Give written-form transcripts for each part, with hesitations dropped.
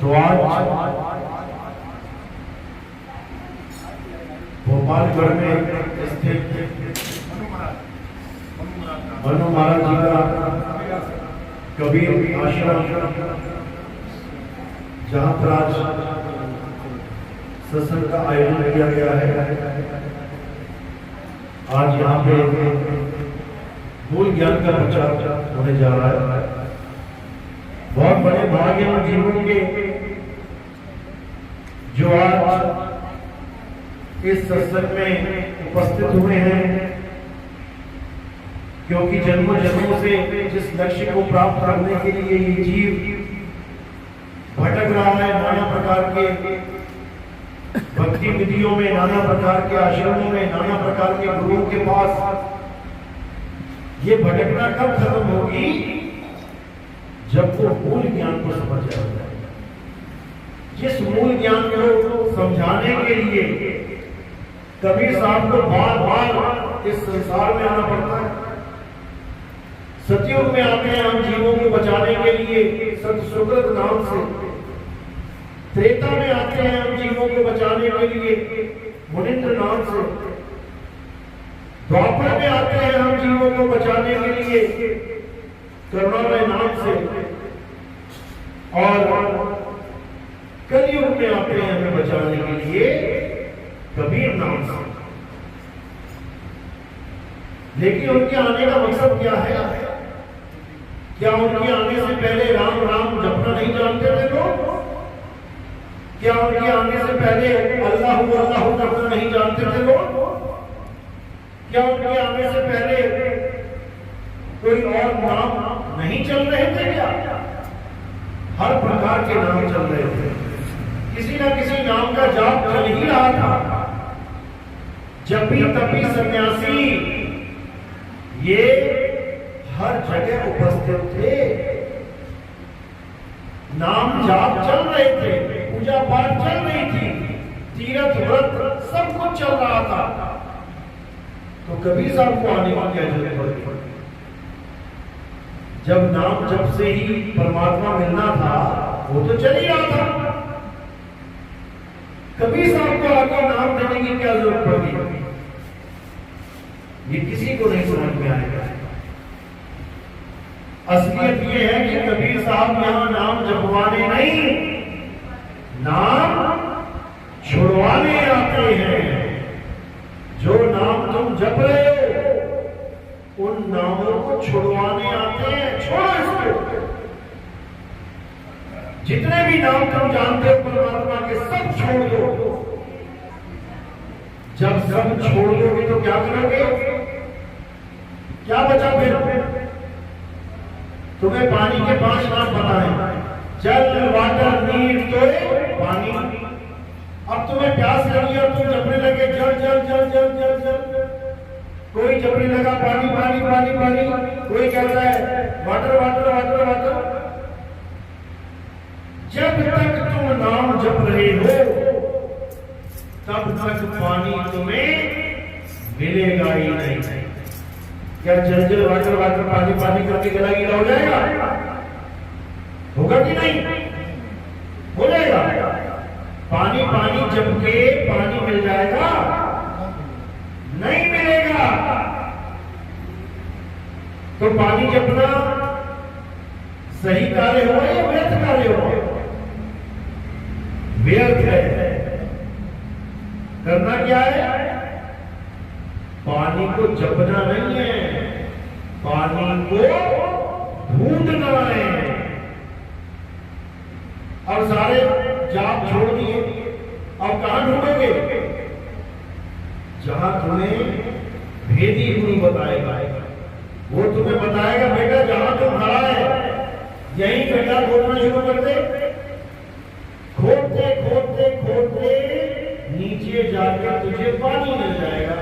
तो आज भोपालगढ़ में स्थित मनु महाराज जी का कबीर आश्रम, जहां पर आज सत्संग का आयोजन किया गया है। आज यहाँ पे मूल ज्ञान का प्रचार होने जा रहा है। बहुत बड़े भाग्य और जीवन के जो आज इस सत्संग में उपस्थित हुए हैं, क्योंकि जन्मों जन्मों से जिस लक्ष्य को प्राप्त करने के लिए ये जीव भटक रहा है, नाना प्रकार के भक्ति विधियों में, नाना प्रकार के आश्रमों में, नाना प्रकार के गुरुओं के पास, ये भटकना कब खत्म होगी? जब वो मूल ज्ञान को समझ जाएगा। जिस मूल ज्ञान को समझाने के लिए कबीर साहब को बार बार इस संसार में आना पड़ता है। सतयुग में आते हैं हम जीवों को बचाने के लिए सत सुकृत नाम से, त्रेता में आते हैं हम जीवों को बचाने के लिए मुनिंद्र नाम से, द्वापर में आते हैं हम जीवों को बचाने के लिए करुणामय नाम से, और कलयुग में आते हैं हमें बचाने के लिए कबीर नाम से। लेकिन उनके आने का मकसद क्या है? क्या उनके आने से पहले राम राम जपना नहीं जानते थे लोग? क्या उनके आने से पहले अल्लाह अल्लाह करना नहीं जानते थे लोग? क्या उनके आने से पहले कोई और नाम नहीं चल रहे थे क्या? हर प्रकार के नाम चल रहे थे, किसी ना किसी नाम का जाप चल ही रहा था। जपी तपी सन्यासी ये हर जगह उपस्थित थे, नाम जाप चल रहे थे, पूजा पाठ चल रही थी, तीर्थ व्रत सब कुछ चल रहा था। तो कबीर साहब को आने की क्या जरूरत पड़ी? जब नाम जप से ही परमात्मा मिलना था, वो तो चल ही रहा था। कबीर साहब को आकर नाम देने की क्या जरूरत पड़ी? ये किसी को नहीं समझ में आएगा। असलियत ये है कि कबीर साहब यहां नाम जपवाने नहीं, नाम छुड़वाने आते हैं। जो नाम तुम जप रहे हो, उन नामों को छुड़वाने आते हैं। छोड़ो इसको। जितने भी नाम तुम जानते हो परमात्मा के, सब छोड़ दो। जब सब छोड़ दोगे तो क्या करोगे? क्या बचा फिर? तुम्हें पानी के 5 नाम पता है, जल, वाटर, नीर, तो पानी। अब तुम्हें प्यास लगी और तुम जपने लगे जल जल जल जल जल जल। कोई जपने लगा पानी पानी पानी पानी, कोई कह रहा है वाटर वाटर वाटर वाटर। जब तक तुम नाम जप रहे हो, तब तक पानी तुम्हें मिलेगा ही नहीं। क्या जल जल वाटर वाटर पानी पानी करके गला गीला हो जाएगा? होगा कि नहीं? हो जाएगा। पानी पानी जप के पानी मिल जाएगा? नहीं मिलेगा। तो पानी जपना सही कार्य हो या व्यर्थ कार्य हो? व्यर्थ है। करना क्या है? पानी को जपना नहीं है, पानी को ढूंढना है। और सारे जाप छोड़ दिए, अब कहां ढूंढोगे? जहां तुम्हें भेदी गुरु बताएगा, वो तुम्हें बताएगा बेटा जहां तुम खड़ा है यही गड्ढा खोदना शुरू कर दे। खोदते खोदते खोदते नीचे जाकर तुझे पानी मिल जाएगा।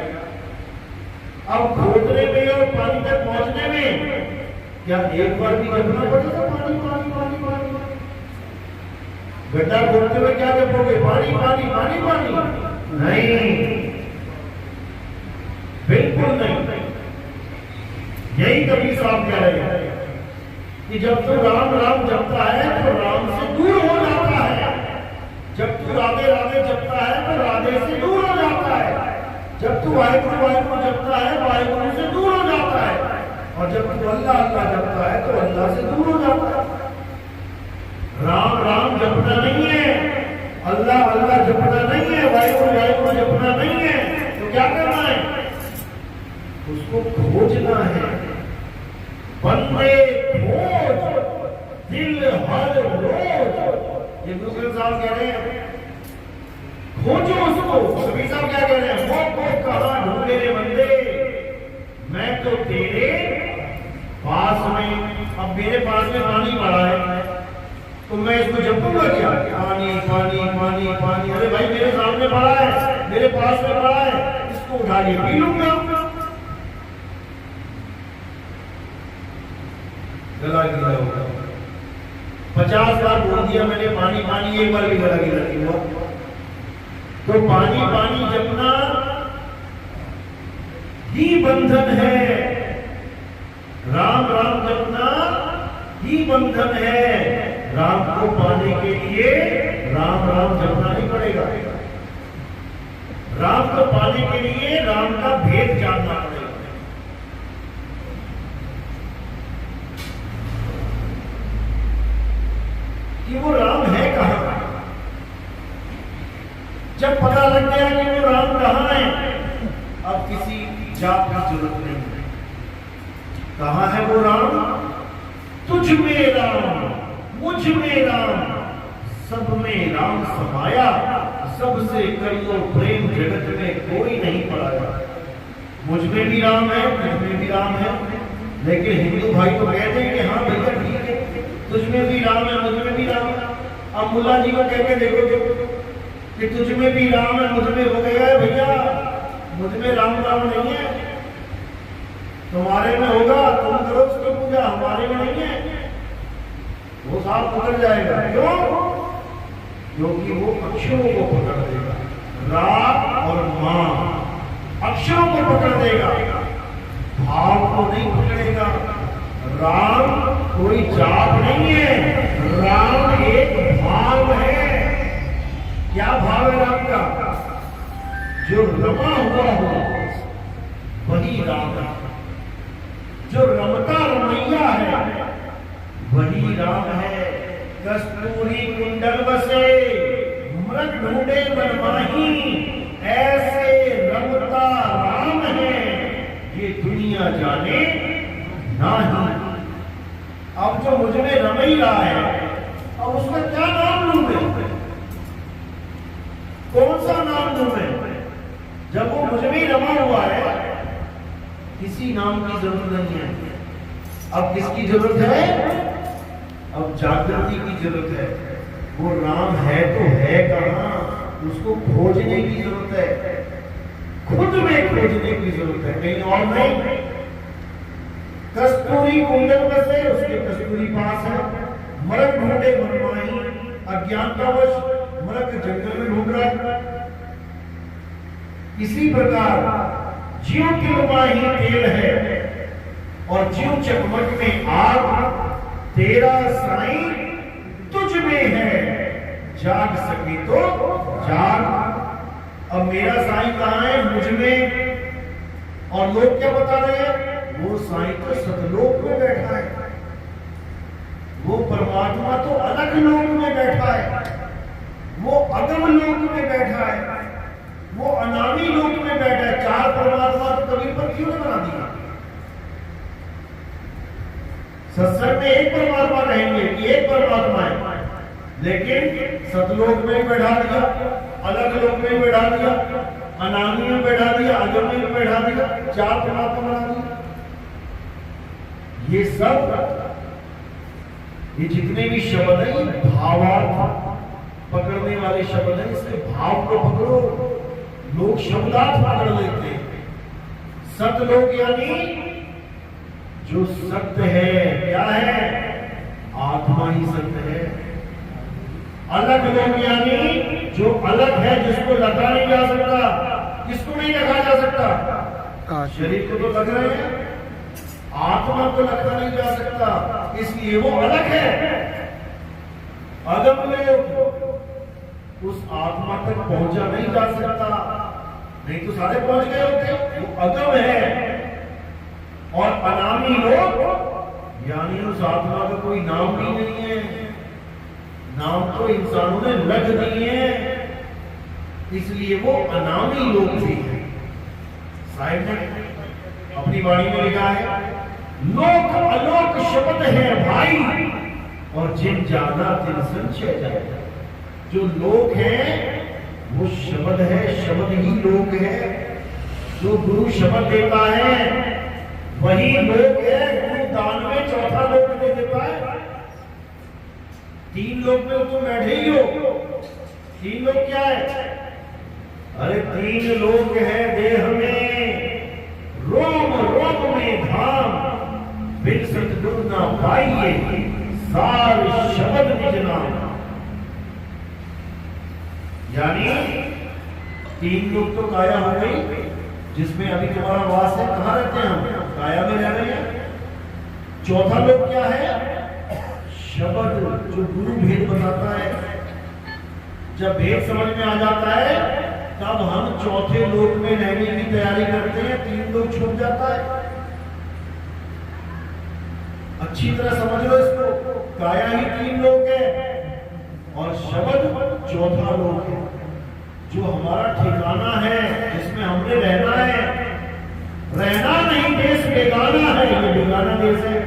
अब खोदने में और पानी तक पहुंचने में क्या एक बार भी जपना पड़ेगा? पानी पानी पानी पानी। गड्ढा खोदते हुए क्या जपोगे? पानी पानी पानी पानी? नहीं, बिल्कुल नहीं। यही कबीर साहब कह रहे हैं कि जब तो राम राम जपता है तो राम से दूर हो जाता है। राधे राधे जपता है तो राधे से दूर हो जाता है। जब तू वाहिगुरु वाहिगुरु जपता है वाहिगुरु से दूर हो जाता है, और जब तू अल्लाह अल्लाह जपता है तो अल्लाह से दूर हो जाता है। राम राम जपना नहीं है, अल्लाह अल्लाह जपना नहीं है, वाहिगुरु वाहिगुरु जपना नहीं है, तो क्या करना है? उसको खोजना है। बंदे खोज दिल हर रोज, ये गुरु ग्रंथ साहब कह रहे हैं, खोजो उसको। कबीर साहब क्या कह रहे हैं? वो कहां ढूंढे रे बंदे, मैं तो तेरे पास में। अब मेरे पास में पानी पड़ा है तो मैं इसको जपूंगा क्या? पानी पानी पानी पानी, अरे भाई मेरे सामने पड़ा है, मेरे पास में पड़ा है, इसको उठा के पी लूंगा। गला गिला होगा। 50 बार बोल दिया मैंने पानी पानी, एक बार भी गला गिला नहीं हुआ। तो पानी पानी जपना ही बंधन है, राम राम जपना ही बंधन है। राम को पाने के लिए राम राम जपना नहीं पड़ेगा, राम को पाने के लिए राम का भेद जानना पड़ेगा। कि वो राम है कहां। जब पता लग गया कि वो राम कहां है, अब किसी जाप की जरूरत नहीं है। कहां है वो राम? तुझ में राम, मुझ में राम, सब में राम समाया, सबसे कर लो प्रेम, जगत में कोई नहीं पड़ाया। मुझ में भी राम है, तुझ में भी राम है, लेकिन हिंदू भाई तो कहते हैं कि हाँ भैया ठीक है, तुझ में भी राम है, मुझ में भी राम है। अब मुल्ला जी को कह के देखो कि तुझ में भी राम है, मुझ में हो गया है भैया, मुझ में राम राम नहीं है, तुम्हारे में होगा, तुम करो उसकी पूजा, हमारे में नहीं है। वो साफ पकड़ जाएगा। क्यों? क्योंकि वो अक्षरों को पकड़ देगा, रा और मां अक्षरों को पकड़ देगा, भाव को नहीं पकड़ेगा। राम कोई जाप नहीं है, राम एक भाव है। क्या भाव है राम का? जो रमा हुआ हो वही राम है, जो रमता रमैया है वही राम है। कस्तूरी कुंडल बसे मृग ढूंढे बनमाही, ऐसे रमता राम है ये दुनिया जाने नहीं। अब जो मुझ में रम ही रहा है, अब उसका क्या नाम लूं मैं? कौन सा नाम लूं मैं? जब वो मुझ में ही रमा हुआ है, किसी नाम की जरूरत नहीं है। अब किसकी जरूरत है? अब जागृति की जरूरत है। वो राम है तो है कहां, उसको खोजने की जरूरत है, खुद में खोजने की जरूरत है, कहीं और नहीं। कस्तूरी कुंडल बसे, उसके कस्तूरी पास है। मृग ढूंढे मनमाही, अज्ञानतावश मृग जंगल में ढूंढ रहा है। इसी प्रकार जीव की रुमाही तेल है और जीव चकमक में आग, तेरा साईं तुझ में है, जाग सके तो जाग। अब मेरा साईं कहां है? मुझ में। और लोग क्या बता रहे हैं? वो साईं तो सतलोक में बैठा है, वो परमात्मा तो अलग लोक में बैठा है, वो अगम लोक में बैठा है, वो अनामी लोक में बैठा है। चार परमात्मा तो कबीर पर क्यों नहीं बना दिया? सत्संग में एक परमात्मा कहेंगे कि एक परमात्मा है, लेकिन सतलोक में बैठा दिया, अलग लोक में बैठा दिया, अनामी में बैठा दिया, अगम में बैठा दिया, चार परमात्मा बना दिया। ये सब, ये जितने भी शब्द हैं ये भावार्थ पकड़ने वाले शब्द हैं। इसके भाव को पकड़ो, लोग शब्दार्थ पकड़ लेते हैं। सतलोक यानी जो सत्य है, क्या है? आत्मा ही सत्य है। अलग लोग यानी जो अलग है, जिसको लगा नहीं जा सकता। किसको नहीं लगा जा सकता? शरीर को तो लग रहे हैं, आत्मा को लगा नहीं जा सकता, इसलिए वो अलग है। अगम लोग, उस आत्मा तक पहुंचा नहीं जा सकता, नहीं तो सारे पहुंच गए होते। वो अगम है। और अनामी लोग यानी उस आत्मा का कोई नाम भी नहीं है, नाम तो इंसानों ने रख दिए हैं, इसलिए वो अनामी लोग भी हैं। साहिब ने अपनी वाणी में लिखा है, लोक अलोक शब्द है भाई, और जिन जाना तिन संचय जाए। जो लोक है वो शब्द है, शब्द ही लोक है। जो गुरु शब्द देता है वही लोक है। गुरु दान में चौथा लोक दे देता है। 3 लोक में तुम बैठे ही हो। 3 लोक क्या है? अरे 3 लोक है देह में, रोम रोम में धाम, बिन सतगुरु ना पाइए, सार शब्द निज नाम। यानी 3 लोग तो काया हो गई, जिसमें अभी तुम्हारा वास है। कहाँ रहते हैं हम? काया में रह रहे हैं। चौथा लोग क्या है? शब्द, जो गुरु भेद बताता है। जब भेद समझ में आ जाता है तब हम चौथे लोक में रहने की तैयारी करते हैं। 3 लोग छूट जाता है। अच्छी तरह समझ लो इसको। काया ही 3 लोग है और शब्द चौथा लोक है, जो हमारा ठिकाना है, जिसमें हमने रहना है। रहना नहीं, देश बेगाना है। ये बेगाना देश है।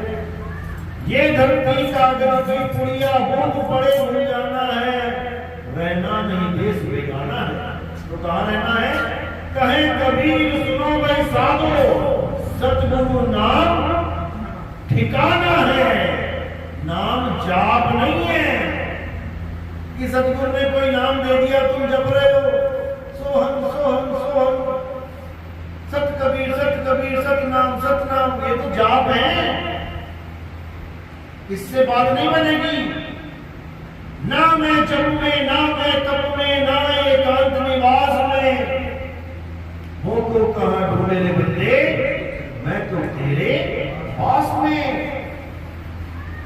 ये धरती का गलती पुड़िया बूंद पड़े भूल जाना है। रहना नहीं, देश बेगाना है। तो कहाँ रहना है? कहे कबीर सुनो भाई साधो, सतगुरु नाम ठिकाना है। नाम जाप नहीं है कि सतगुरु ने कोई नाम दे दिया तुम जप रहे हो। सोहम सोहम सोहम, सत कबीर सतनाम सतनाम, ये तो जाप है। इससे बात नहीं बनेगी। ना मैं जप में, ना मैं तप में, ना एकांत निवास में, हो को कहां ढूंढे रे बंदे, मैं तो तेरे पास में।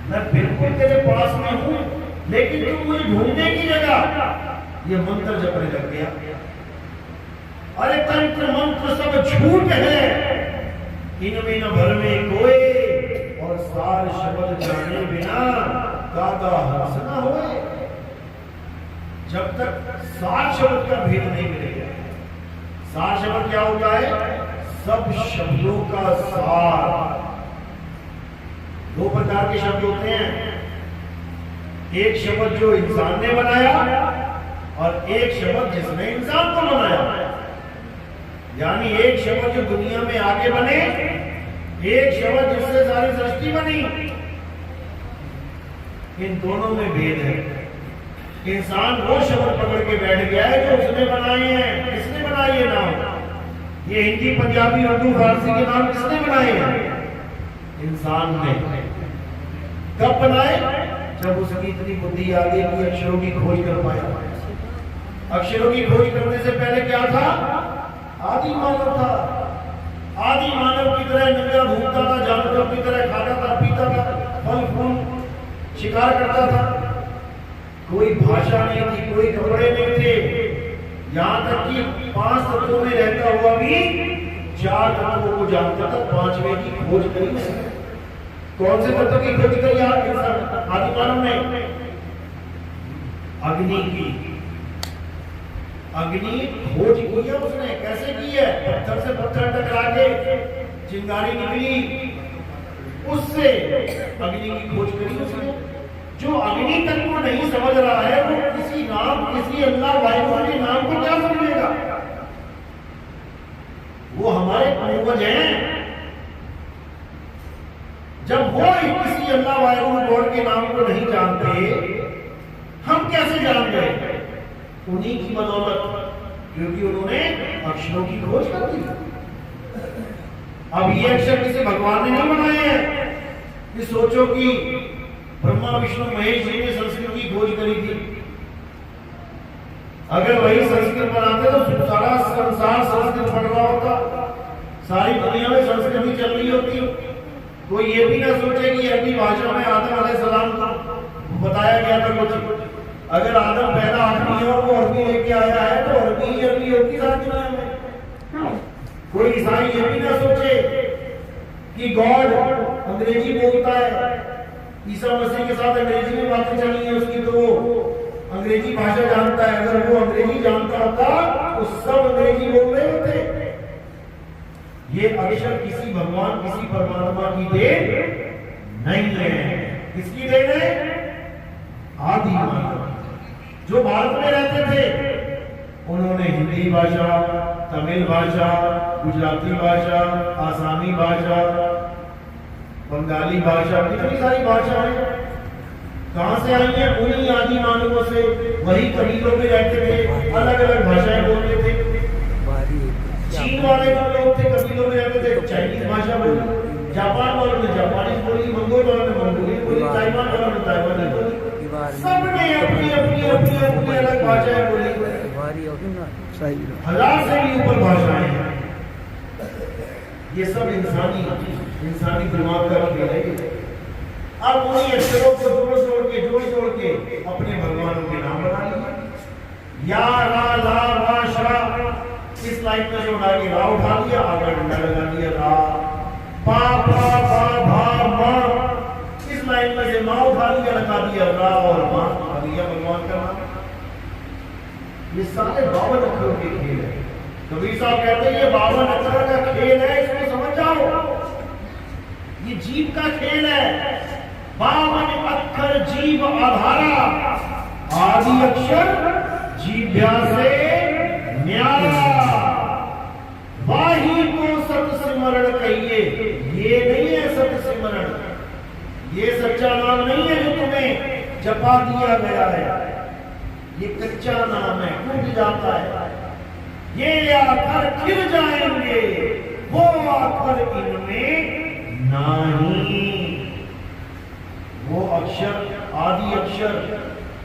मैं बिल्कुल तेरे पास में हूं, लेकिन तुम मुझे ढूंढने की जगह ये मंत्र जपने लग गया। अरे तंत्र मंत्र सब झूठ है, इनमें न भर में कोई, और सार शब्द जाने बिना दादा हंस न होए। जब तक सार शब्द का भेद नहीं मिलेगा। सार शब्द क्या होता है? सब शब्दों का सार। 2 प्रकार के शब्द होते हैं। एक शब्द जो इंसान ने बनाया और एक शब्द जिसने इंसान को बनाया। यानी एक शब्द जो दुनिया में आगे बने, एक शब्द जिससे सारी सृष्टि बनी। इन दोनों में भेद है। इंसान वो शब्द पकड़ के बैठ गया है जो उसने बनाए हैं। किसने बनाए ये नाम? ये हिंदी, पंजाबी, उर्दू, फारसी के नाम किसने बनाए हैं? इंसान ने। कब बनाए? जब उसकी इतनी बुद्धि आ गई कि अक्षरों की खोज कर पाया। अक्षरों की खोज करने से पहले क्या था? आदि मानव था। आदि मानव की तरह नंगा घूमता था, जानवरों की तरह खाता था, पीता था, फल फूल शिकार करता था। कोई भाषा नहीं थी, कोई कपड़े नहीं थे। यहाँ तक कि 5 तत्वों में रहता हुआ भी 4 तत्वों को जानता था। 5वें की खोज करी नहीं। कौन से तत्व की खोज करी आदि मानव ने? अग्नि की। अग्नि खोज की है उसने। कैसे की है? पत्थर से पत्थर टकरा के चिंगारी निकली, उससे अग्नि की खोज करी उसने। जो अग्नि तक को नहीं समझ रहा है वो किसी नाम, किसी अल्लाह वाहिगुरु के नाम को क्या समझेगा? वो हमारे पूर्वज हैं। जब वो किसी अल्लाह वाहिगुरु गॉड के नाम को नहीं जानते, हम कैसे जान गए? उन्हीं की बदौलत, क्योंकि उन्होंने अक्षरों की खोज कर दी। अब ये अक्षर किसी भगवान ने नहीं बनाए हैं कि सोचो कि ब्रह्मा विष्णु महेश जी ने संस्कृत की खोज करी थी। अगर वही संस्कृत बनाते तो सारा संसार संस्कृत पढ़ रहा होता, सारी दुनिया में संस्कृत ही चल रही होती। कोई ये भी ना सोचे कि अरबी भाषा में आदम अलैहिस्सलाम को बताया गया था कुछ। अगर आदम पैदा साथ नहीं है, वो अरबी लेके आया है तो अरबी होगी सारी दुनिया में। कोई ईसाई ये भी ना सोचे कि गॉड अंग्रेजी बोलता है, ईसा मसीह के साथ अंग्रेजी में बातें चली है उसकी, तो वो अंग्रेजी भाषा जानता है। अगर वो अंग्रेजी जानता होता तो सब अंग्रेजी बोल रहे होते। ये अक्षर किसी भगवान, किसी परमात्मा की देन नहीं है। किसकी देन है? आदि मानव जो भारत में रहते थे, उन्होंने हिंदी भाषा, तमिल भाषा, गुजराती भाषा, आसामी भाषा, बंगाली भाषा, कितनी सारी भाषाएं कहां से आई हैं? उन्हीं आदि मानवों से। वही कबीलों में रहते थे, अलग अलग भाषाएं बोलते थे। चीन वाले जो लोग थे कबीलों में रहते थे, चाइनीज भाषा बोली, जापान वालों ने जापानीज बोली, मंगोल वालों ने मंगोली बोली, ताइवान वालों ने ताइवानी बोली। सबने अपनी अपनी अपनी अपनी अलग भाषाएं बोली। 1000 से भी ऊपर भाषाएं हैं। ये सब इंसानी दिमाग का खेल है। अब उन्हीं अक्षरों को जोड़ के अपने भगवानों के नाम बना लिए। या रा ला रा शा, इस लाइन में जो उठा के रा उठा लिया, आगे डंडा लगा दिया रा। पा पा पा भा मा, इस लाइन में से माँ उठा लिया, लगा दिया रा और माँ, आ दिया भगवान का नाम। ये सारे 52 अक्षरों के खेल है। कबीर साहब कहते हैं ये 52 अक्षर का खेल है, इसको समझ जाओ। ये जीव का खेल है। 52 अक्षर जीव आधारा, आदि अक्षर जीव्या से न्यारा। वाही को सत सिमरण कहिए, ये नहीं है सत सिमरण, ये सच्चा नाम नहीं है जो तुम्हें जपा दिया गया है। ये कच्चा नाम है, टूट जाता है। ये आखर खिल जाएंगे, वो आखर इनमें नहीं। वो अक्षर, आदि अक्षर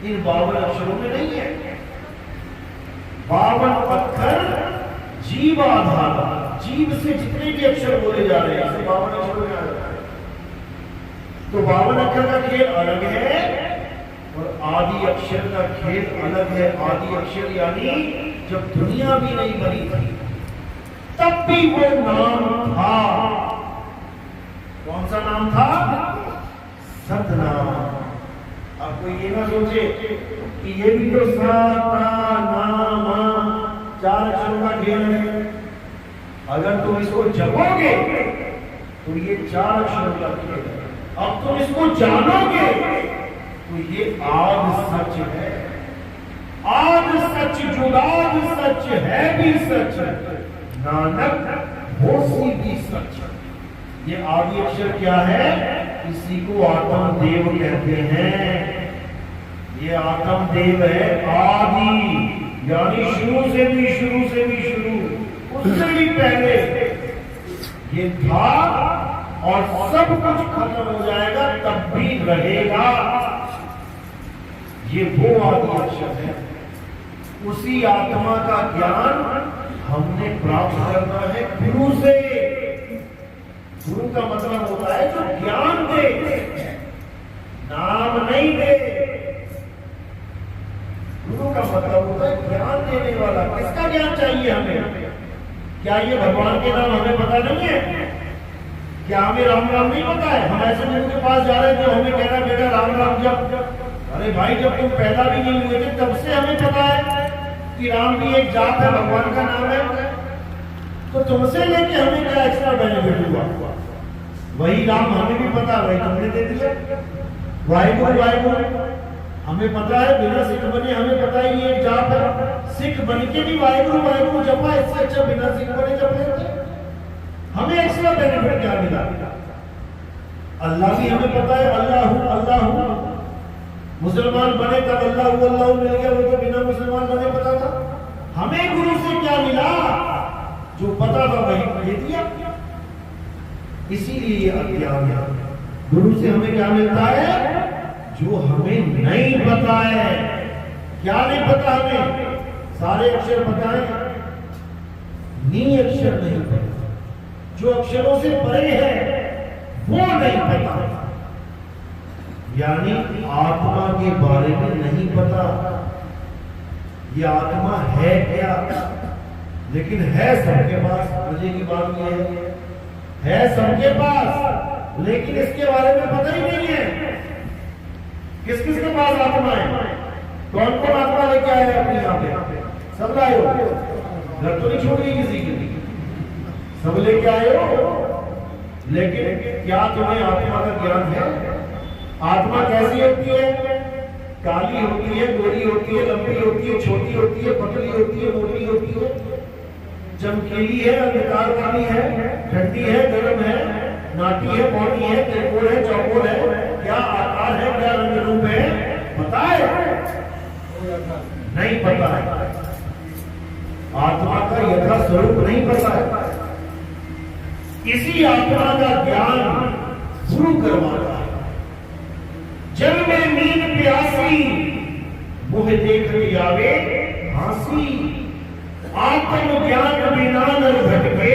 इन 52 अक्षरों में नहीं है। 52 अक्षर जीव आधार, जीव से जितने भी अक्षर बोले जा रहे हैं 52 अक्षरों में आ रहे हैं। तो 52 अक्षर का खेल अलग है और आदि अक्षर का खेल अलग है। आदि अक्षर यानी जब दुनिया भी नहीं बनी थी तब भी वो नाम था। कौन सा नाम था? सतनाम। अब कोई ये ना सोचे कि ये भी तो नाम 4 अक्षरों का खेल है। अगर तुम इसको जपोगे तो ये 4 अक्षरों का खेल है। अब तुम इसको जानोगे तो ये आद सच है। आद सच जुगाद सच है भी सच, नानक होसी भी सच। ये आदि अक्षर क्या है? इसी को आत्म देव कहते हैं। ये आत्म देव है आदि, यानी शुरू से भी शुरू, उससे भी पहले ये था और सब कुछ खत्म हो जाएगा तब भी रहेगा। ये वो आदि अक्षर है। उसी आत्मा का ज्ञान हमने प्राप्त करना है गुरु से। गुरु का मतलब होता है जो ज्ञान दे, नाम नहीं दे। गुरु का मतलब होता है ज्ञान देने वाला। किसका ज्ञान चाहिए हमें? क्या ये भगवान के नाम हमें पता नहीं है? क्या हमें राम राम नहीं पता है? हम ऐसे गुरु के पास जा रहे थे, हमें कह रहा बेटा राम राम जप। अरे भाई जब तुम पैदा भी नहीं हुए थे तब से हमें पता है कि राम भी एक जाप है, भगवान का नाम है। तो तुमसे लेके हमें क्या एक्स्ट्रा बेनिफिट हुआ? वही राम हमें भी पता, वही तुमने दे दिया। वाहिगुरु वाहिगुरु हमें पता है, बिना सिख बने हमें पता ही ये एक जाप है। सिख बन के भी वाहिगुरु वाहिगुरु जपा, इससे अच्छा बिना सिख बने जप लेते। हमें एक्स्ट्रा बेनिफिट क्या मिला? अल्लाह भी हमें पता है, अल्लाह अल्लाह। मुसलमान बने तब अल्लाह मिल गया, वो तो बिना मुसलमान बने पता था। हमें गुरु से क्या मिला? जो पता था वही दे दिया। इसीलिए अज्ञान है। गुरु से हमें क्या मिलता है? जो हमें नहीं पता है। क्या नहीं पता हमें? सारे अक्षर पता है, नी अक्षर नहीं पता। जो अक्षरों से परे है वो नहीं पता, यानी आत्मा के बारे में नहीं पता। ये आत्मा है क्या? लेकिन है सबके पास। मजे की बात ये है सबके पास, लेकिन इसके बारे में पता ही नहीं है। किस किस के पास आत्मा है? कौन कौन आत्मा लेके आए अपने यहाँ पे? सब लाए हो? घर तो नहीं छोड़ गई किसी की? सब लेके आए हो। लेकिन क्या तुम्हें आत्मा का ज्ञान है? आत्मा कैसी होती है? काली होती है, गोरी होती है, लंबी होती है, छोटी होती है, पतली होती है, मोटी होती है, चमकीली है, अंधकार वाली है, ठंडी है, गर्म है, नाटी है, बौनी है, त्रिकोण है, चौकोर है, क्या आकार है, क्या रंग रूप है? पता है? नहीं पता है। आत्मा का यथा स्वरूप नहीं पता है। इसी आत्मा का ज्ञान गुरु करवाता है। जल में नींद प्यासी, मुह देख आवे हासी। आत्म ज्ञान बिना नर भटके,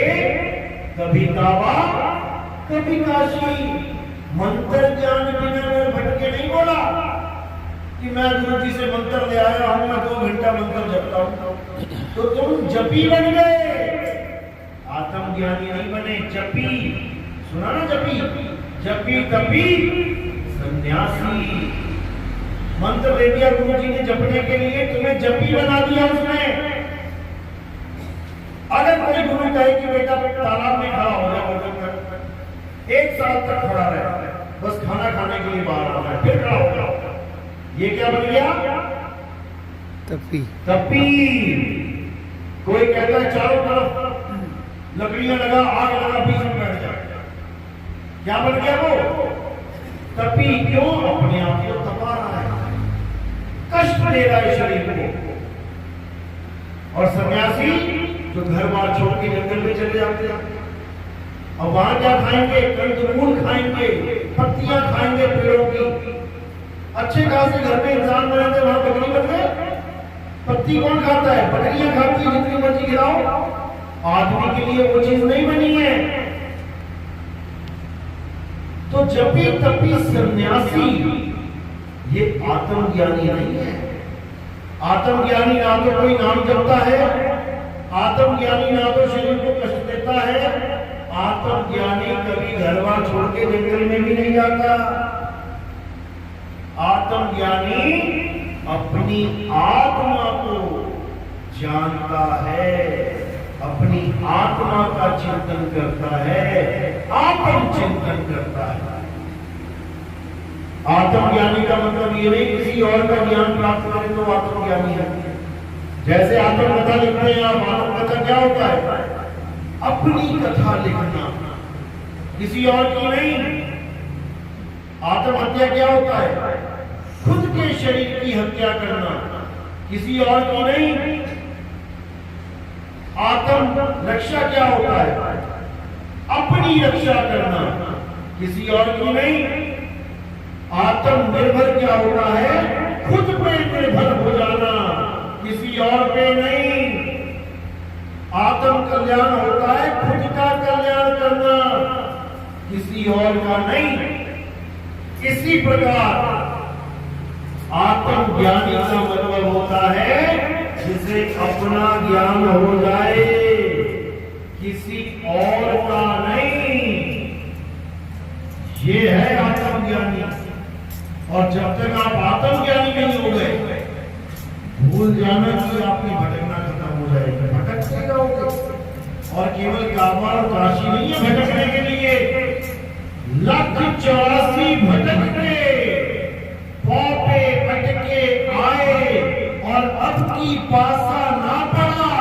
कभी काबा कभी काशी। मंत्र ज्ञान बिना नर भटके नहीं बोला कि मैं गुरु जी से मंत्र ले आया हूं, मैं 2 घंटा मंत्र जपता हूं, तो तुम जपी बन गए, आत्म ज्ञानी नहीं बने। जपी सुना ना? जपी जपी तपी सन्यासी। मंत्र दे दिया गुरु जी ने जपने के लिए, तुम्हें जपी बना दिया उसने। अगर कोई गुरु कहे कि बेटा तालाब में खड़ा हो जाए, 1 साल तक खड़ा रहे, बस खाना खाने के लिए बाहर आ रहा है, फिर खड़ा हो जाओ, ये क्या बन गया? तपी। तपी। कोई कहता है चारों तरफ लकड़ियां लगा, आग लगा, बीच में बैठ जाए, क्या बन गया वो? तपी। क्यों? अपने आप को तपा रहा है, कष्ट दे रहा है शरीर को। और सन्यासी जो घर बार छोड़ के जंगल में चले जाते हैं, और वहां क्या खाएंगे? कंदमूल खाएंगे, पत्तियां खाएंगे पेड़ों की। अच्छे खासे घर में इंसान बने थे, वहां बकरी बन गए। पत्ती कौन खाता है? बकरियां खाती है, जितनी मर्जी खिलाओ। आदमी के लिए वो चीज नहीं बनी है। तो जपी तपी सन्यासी ये आत्मज्ञानी नहीं है। आत्मज्ञानी ना तो कोई नाम जपता है, आत्मज्ञानी ना तो शरीर को कष्ट देता है, आत्मज्ञानी कभी घर-बार छोड़ के जंगल में भी नहीं जाता। आत्मज्ञानी अपनी आत्मा को जानता है, अपनी आत्मा का चिंतन करता है, आत्म चिंतन करता है। आत्मज्ञानी का मतलब ये नहीं किसी और का ज्ञान प्राप्त करे तो आत्मज्ञानी है। जैसे आत्मकथा लिखते हैं आप, आत्मकथा क्या होता है? अपनी कथा लिखना, किसी और की नहीं। आत्महत्या क्या होता है? खुद के शरीर की हत्या करना, किसी और की नहीं। आत्म रक्षा क्या होता है? अपनी रक्षा करना, किसी और की नहीं। आत्मनिर्भर क्या होता है? खुद पे निर्भर हो जाना, किसी और पे नहीं। आत्म कल्याण होता है खुद का कल्याण करना, किसी और का नहीं। इसी प्रकार आत्मज्ञानी का मतलब होता है जिसे अपना ज्ञान हो जाए, किसी और का नहीं। ये है आत्मज्ञानी। और जब तक आप आत्मज्ञानी नहीं हो गए, भूल जाना कि आपकी भटकना खत्म हो जाएगी। भटकते रहोगे। और केवल काबा और काशी नहीं है भटकने के लिए, 1,84 भटकते पौपे अटके आए, और अब की पासा ना पड़ा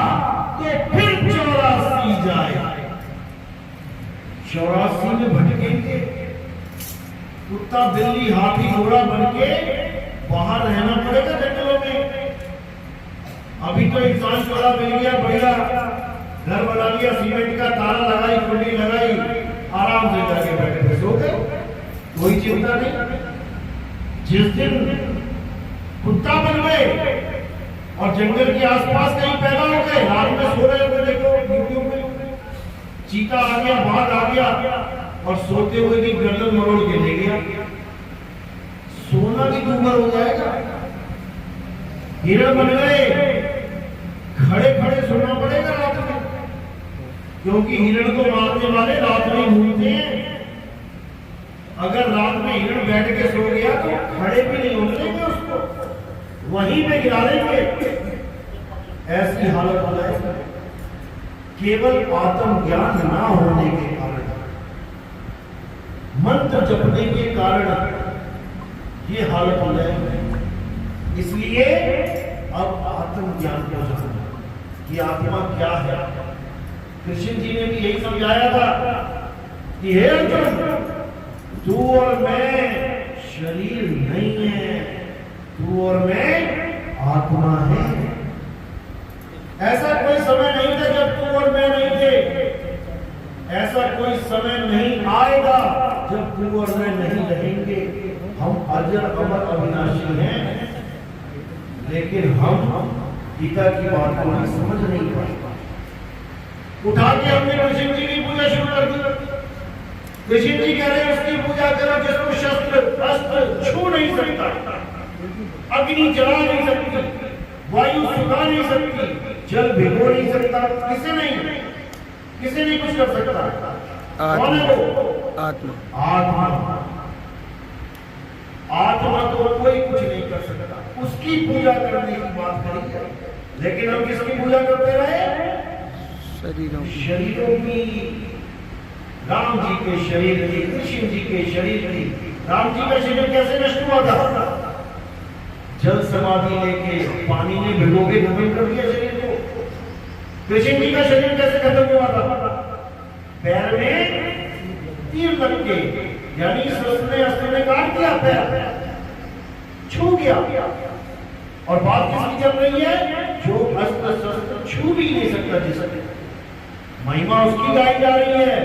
तो फिर 84 जाए। 84 में भटकेंगे। कुत्ता बिल्ली हाथी घोड़ा बनके बाहर रहना पड़ेगा जंगलों में। अभी तो इंसान चौड़ा मिल गया, बढ़िया घर बना लिया, सीमेंट का ताला लगाई, कुंडी लगाई, आराम से जाके बैठे सो गए, कोई चिंता नहीं। जिस दिन कुत्ता बन गए और जंगल के आसपास कहीं पैदा हो गए, रात में सो रहे होंगे, देखो यूट्यूब में चीता आ गया, बाघ आ गया, और सोते हुए भी गर्दन मरोड़ के ले गया, सोना भी दूभर हो जाएगा। हिरण बन गए, खड़े खड़े सुनना पड़ेगा रात में, क्योंकि हिरण को मारने वाले रात में घूमते हैं। अगर रात में हिरण बैठ के सो गया तो खड़े भी नहीं उठेंगे, उसको वहीं पे गिरा देंगे। ऐसी हालत हो जाए केवल आत्मज्ञान ना होने के कारण, मंत्र जपने के कारण ये हालत हो जाए। इसलिए अब आत्मज्ञान को जानो कि आत्मा क्या है। कृष्ण जी ने भी यही समझाया था कि हे अर्जुन, तू और मैं शरीर नहीं है, तू और मैं आत्मा है। ऐसा कोई समय नहीं था जब तू और मैं नहीं थे, ऐसा कोई समय नहीं आएगा जब तू और मैं नहीं रहेंगे। हम अजर अमर अविनाशी हैं, लेकिन हम गीता की बात को समझ नहीं पाए। उठा के हमने कृष्ण जी की पूजा शुरू कर दी। कृष्ण जी कह रहे हैं उसकी पूजा करो जिसको शस्त्र अस्त्र छू नहीं सकता, अग्नि जला नहीं सकती, वायु सुखा नहीं सकती, जल भिगो नहीं सकता, किसे नहीं कुछ कर सकता। कौन है वो? आत्मा। आत्मा। आत्मा तो कोई कुछ नहीं कर सकता, उसकी पूजा करने की बात करी है। लेकिन हम किसकी पूजा करते रहे? शरीरों की। राम जी के शरीर की, कृष्ण जी के शरीर की। राम जी का शरीर कैसे नष्ट हुआ था? जल समाधि लेके पानी में भिगो के खत्म कर दिया शरीर को। कृष्ण जी का शरीर कैसे खत्म हुआ था? पैर में तीर लग के, यानी अस्त्र ने काट दिया, पैर छू गया। और बात किसकी चल रही है? जो अस्त्र शस्त्र छू भी नहीं सकता, जिससे महिमा उसकी गाई जा रही है,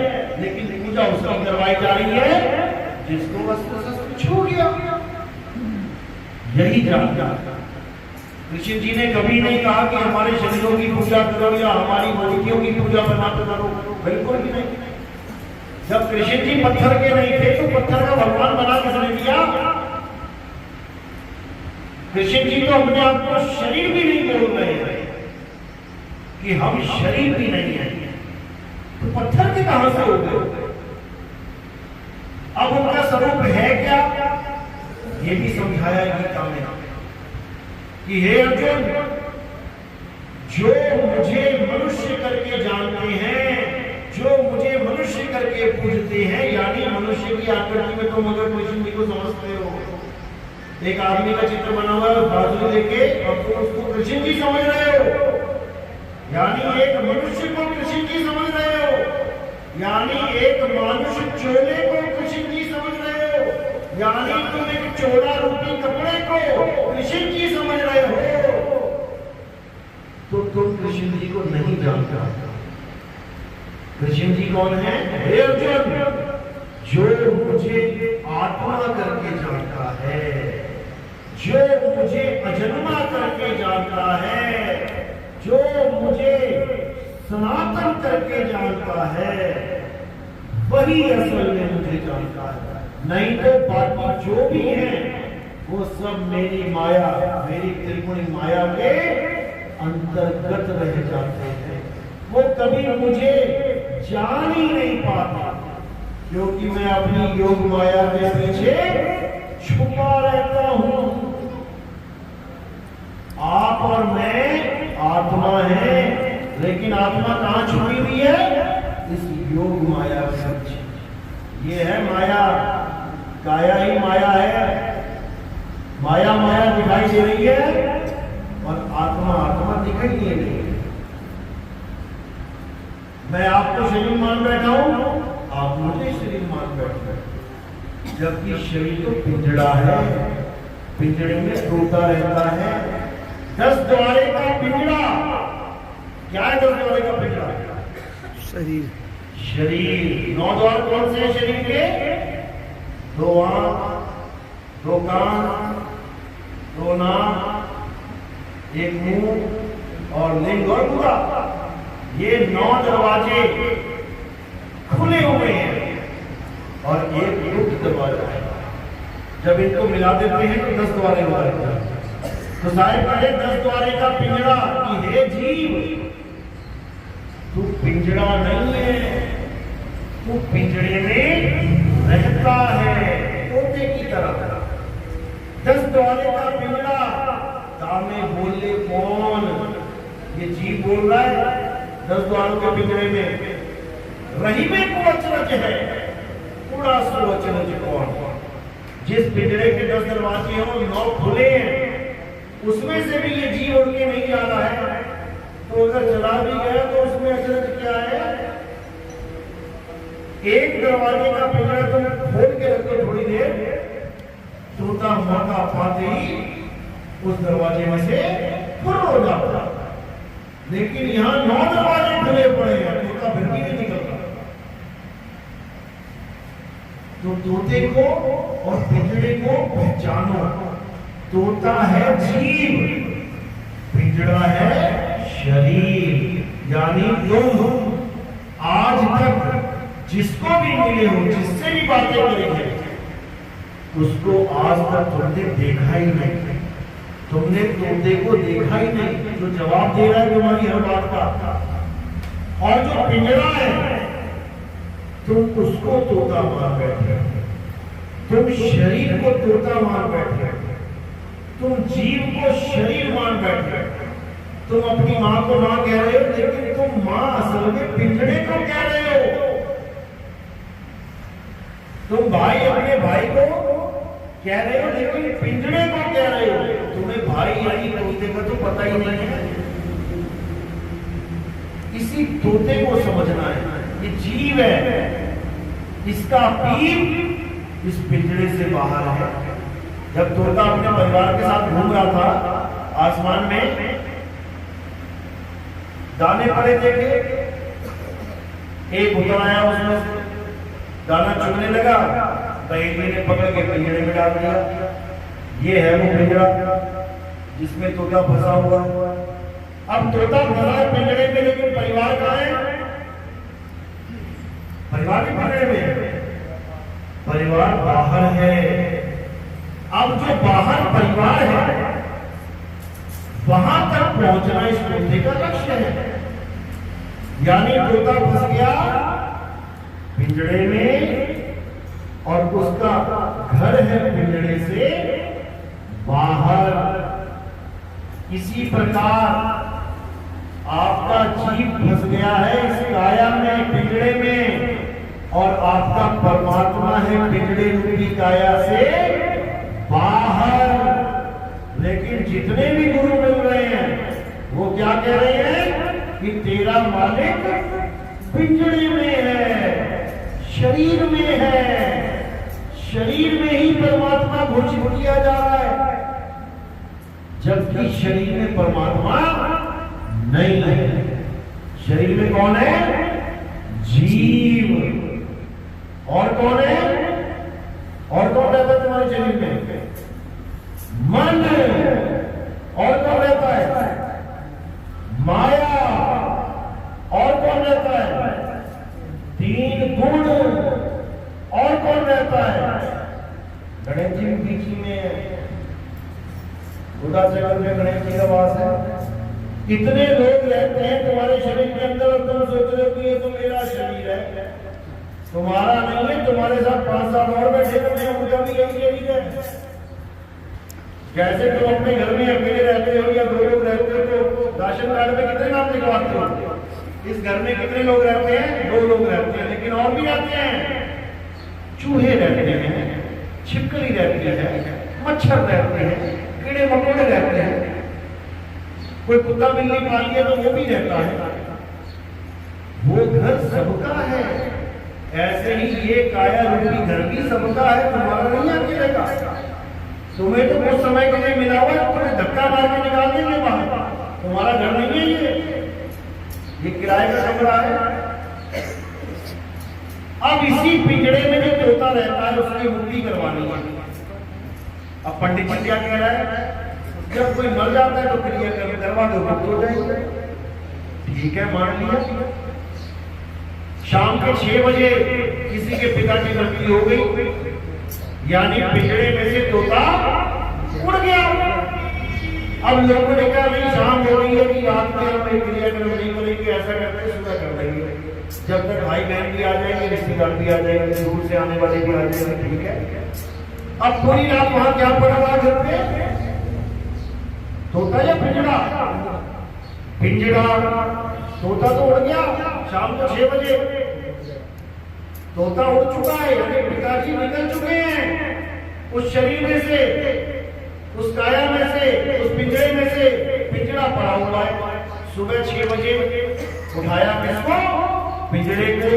लेकिन पूजा उसकी करवाई जा रही है जिसको अस्त्र शस्त्र छू गया। यही जानता। कृष्ण जी ने कभी नहीं कहा कि हमारे शरीरों की पूजा करो या हमारी मूर्तियों की पूजा बनाते करो, बिल्कुल भी नहीं। जब कृष्ण जी पत्थर के नहीं थे तो पत्थर का भगवान बना किसने दिया? कृष्ण जी तो अपने आप को शरीर भी नहीं बोल रहे हैं कि हम शरीर भी नहीं है, तो पत्थर के कहां से हो गए? अब उनका स्वरूप है क्या? ये भी समझाया गीता में कि हे अर्जुन, जो मुझे मनुष्य करके जानते हैं, जो मुझे मनुष्य करके पूजते हैं, यानी मनुष्य की आकृति में तुम अगर कृष्ण जी को समझते हो, एक आदमी का चित्र बना हुआ है बाजू लेके, और तुम उसको कृष्ण जी समझ रहे हो, यानी एक मनुष्य को कृष्ण जी समझ रहे हो, यानी एक मानुष चोले को कृष्ण जी समझ रहे हो, यानी तुम एक चोला रूपी कपड़े को कृष्ण जी समझ रहे हो, तो तुम कृष्ण जी को नहीं जानते। कृष्ण जी कौन है? हे अर्जुन, जो मुझे आत्मा करके जानता है, जो मुझे अजन्मा करके जानता है, जो मुझे सनातन करके जानता है, वही असल में मुझे जानता है। नहीं तो बाकी जो भी है वो सब मेरी माया, मेरी त्रिगुणी माया के अंतर्गत रह जाते हैं। वो कभी मुझे जान ही नहीं पाता, क्योंकि मैं अपनी योग माया के पीछे छुपा रहता हूं। आप और मैं आत्मा है, लेकिन आत्मा कहां छुपी हुई है? इस योग माया के पीछे। ये है माया, काया ही माया है। माया माया दिखाई दे रही है और आत्मा आत्मा दिखाई दे रही है। मैं आपको शरीर मान बैठा हूं, आप मुझे शरीर मान बैठे, जबकि शरीर तो पिंजड़ा है, पिंजड़े में टूटा रहता है। 10 द्वारे का पिंजड़ा क्या है? 10 द्वारे का पिंजड़ा शरीर। शरीर। 9 द्वार कौन से हैं शरीर के? 2 आंख, 2 कान, 2 नाक, 1 मुंह और लिंग और पूरा। ये 9 दरवाजे खुले हुए हैं और एक मुक्त दरवाजा है। जब इनको मिला देते हैं तो 10 द्वारे हो जाते हैं। तो साहेब कहे 10 द्वारे का पिंजरा कि हे जीव, तू पिंजरा नहीं है, तू पिंजरे में रहता है तोते की तरह। 10 द्वारे का पिंजरा, दामे बोले कौन? ये जीव बोल रहा है 10 द्वारों के पिंजरे में। रही में कुवचनच है, कूड़ा सुवचनच कौन? जिस पिंजरे के 10 दरवाजे हैं 9 खुले हैं, उसमें से भी ये जीव उड़ के नहीं जा रहा है, तो अगर चला भी गया तो उसमें अचरज क्या है? एक दरवाजे का पिंजरा तुम खोल के रखो थोड़ी देर, तोता मौका पाते ही उस दरवाजे में से फुर हो जाता। लेकिन यहां 9 दरवाजे खुले पड़े हैं, तोता फिर भी नहीं निकलता। तो तोते को और पिंजरे को पहचानो। तोता है जीव, पिंजरा है शरीर। यानी तुम आज तक जिसको भी मिले हो, जिससे भी बातें करी है, उसको आज तक तुमने देखा ही नहीं। तुमने तोते को देखा ही नहीं जो जवाब दे रहा है तुम्हारी हर बात का। और जो पिंजरा है तुम उसको तोता मान बैठे, तुम शरीर को तोता मान बैठे, तुम जीव को शरीर मान बैठे। तुम अपनी मां को मां कह रहे हो, लेकिन तुम मां असल में पिंजरे को कह रहे हो। तुम भाई अपने भाई को कह रहे हो, लेकिन पिंजरे को कह रहे हो। तुम्हें भाई यानी तोते का तो पता ही नहीं है। इसी तोते को समझना है, ये जीव है, इसका पीर इस पिंजरे से बाहर है। जब तोता अपने परिवार के साथ घूम रहा था आसमान में, दाने पड़े देखे, एक उतर आया, उसमें दाना चुगने लगा, बहेलिए ने पकड़ के पिंजरे में डाल दिया। ये है वो पिंजरा जिसमें तोता फंसा हुआ। अब तोता फंसा है पिंजरे में, लेकिन परिवार कहाँ है? परिवार भी पिंजरे में, परिवार बाहर है। अब जो बाहर परिवार है, वहां तक पहुंचना इस तोते का लक्ष्य है। यानी तोता फंस गया पिंजरे में, और उसका घर है पिंजरे से बाहर। इसी प्रकार आपका जीव फंस गया है इस काया में, पिंजरे में, और आपका परमात्मा है पिंजरे रूपी काया से बाहर। लेकिन जितने भी गुरु मिल रहे हैं वो क्या कह रहे हैं कि तेरा मालिक पिंजरे में है, शरीर में है, शरीर में ही परमात्मा घोषित किया जा रहा है, जबकि शरीर में परमात्मा नहीं है। शरीर में कौन है? जीव। और कौन है? और कौन रहता है तुम्हारे शरीर में? मन। और कौन रहता है? माया। और कौन रहता है? 3 गुण। और कौन रहता है? गणेश जी बीच में, उदास जगत में गणेश जी का वास है। कितने लोग रहते हैं तुम्हारे शरीर के अंदर, और तुम सोच रहे हो कि ये तो मेरा शरीर है। तुम्हारा नहीं है, तुम्हारे साथ 5-7 और बैठे हैं, उनका भी यही शरीर है। जैसे तुम अपने घर में अकेले रहते हो या 2 लोग रहते हो, तो राशन कार्ड में कितने नाम लिखवाते हो? इस घर में कितने लोग रहते हैं? 2 लोग रहते हैं, लेकिन और भी रहते हैं। चूहे रहते हैं, छिपकली रहती है, मच्छर रहते हैं, कीड़े मकोड़े रहते हैं, कोई कुत्ता बिल्ली पाल लिया तो वो भी रहता है। वो घर सबका है। ऐसे ही ये काया रूपी घर भी सबका है, तुम्हारा नहीं अकेले का। तुम्हें तो कुछ समय के लिए मिला हुआ है, तुम्हें धक्का मार के निकाल देंगे बाहर, तुम्हारा घर नहीं है। ये किराए का कमरा है। अब इसी पिंजरे में जो तोता रहता है उसकी मुक्ति करवानी है। अब पंडित जी क्या कह रहा है? जब कोई मर जाता है तो क्रिया करवा दो, मुक्त हो जाएगी। ठीक है, मान लिया। शाम के 6 बजे किसी के पिता की मृत्यु हो गई, यानी पिंजरे में से तोता उड़ गया। अब लोगों ने कहा नहीं शाम हो रही है कि रात में हम एक क्रियाक्रम नहीं करेंगे, ऐसा करते हैं सुबह कर देंगे, जब तक भाई बहन भी आ जाएंगे, रिश्तेदार भी आ जाएंगे, दूर से आने वाले भी आ जाएंगे, ठीक है। अब पूरी रात वहां क्या पड़ा हुआ घर पे? तोता या पिंजड़ा? पिंजड़ा। तोता तो उड़ गया शाम को 6 बजे, तोता उड़ चुका है, यानी पिताजी निकल चुके हैं उस शरीर में से, उस काया में से, उस पिंजरे में से। पिंजरा पड़ा हुआ है। सुबह 6 बजे उठाया किसको? पिंजरे को।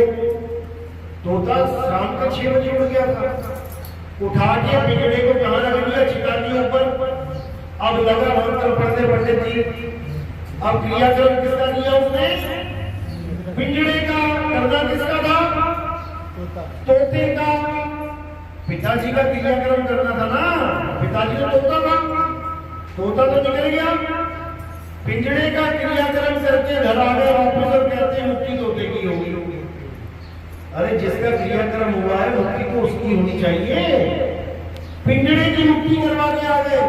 तोता शाम के 6 बजे उड़ गया था, उठा के पिंजरे को कहां लगा दिया? चिता के ऊपर। अब लगा मंत्र पढ़ने पंडित जी, अब क्रियाक्रम किसका दिया उसने? पिंजरे का। करना किसका था? तोते का। पिताजी का क्रियाक्रम करना था ना, पिताजी तो तोता था, तोता तो निकल गया। पिंजरे का क्रियाक्रम करके घर आ गए वापस और कहते हैं मुक्ति तोते की होगी। अरे जिसका क्रियाक्रम हुआ है मुक्ति तो उसकी होनी चाहिए, पिंजरे की मुक्ति करवा के आ गए,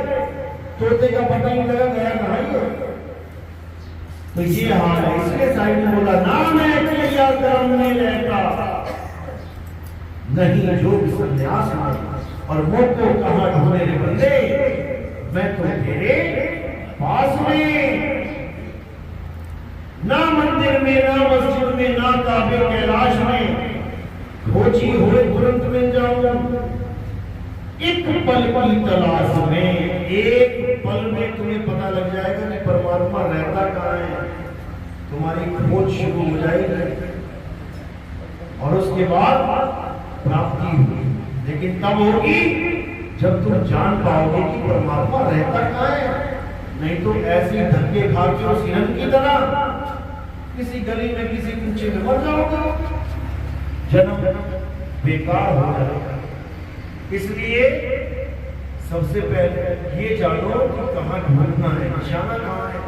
तोते का पता नहीं लगा गया कहां है। तो ये हाल है। इसलिए साहिब ने बोला नाम है क्रियाक्रम में रहता नहीं जो संन्यास में, और मुझ को कहां ढूंढे रे बंदे, मैं तो तेरे पास में। ना मंदिर में, ना मस्जिद में, ना काबे कैलाश में, खोजी हुए तुरंत मिल जाऊं। एक पल की तलाश में, एक पल में तुम्हें पता लग जाएगा कि परमात्मा रहता कहां है, तुम्हारी खोज शुरू हो जाएगी और उसके बाद प्राप्ति होगी। लेकिन तब होगी जब तुम जान पाओगे कि परमात्मा रहता कहां है। नहीं तो ऐसी धक्के खा के उस हिरन की तरह किसी गली में, किसी कूचे में मर जाओगे, जन्म बेकार हो जाएगा। इसलिए सबसे पहले ये जानो कि कहां ढूंढना है, निशाना कहां है।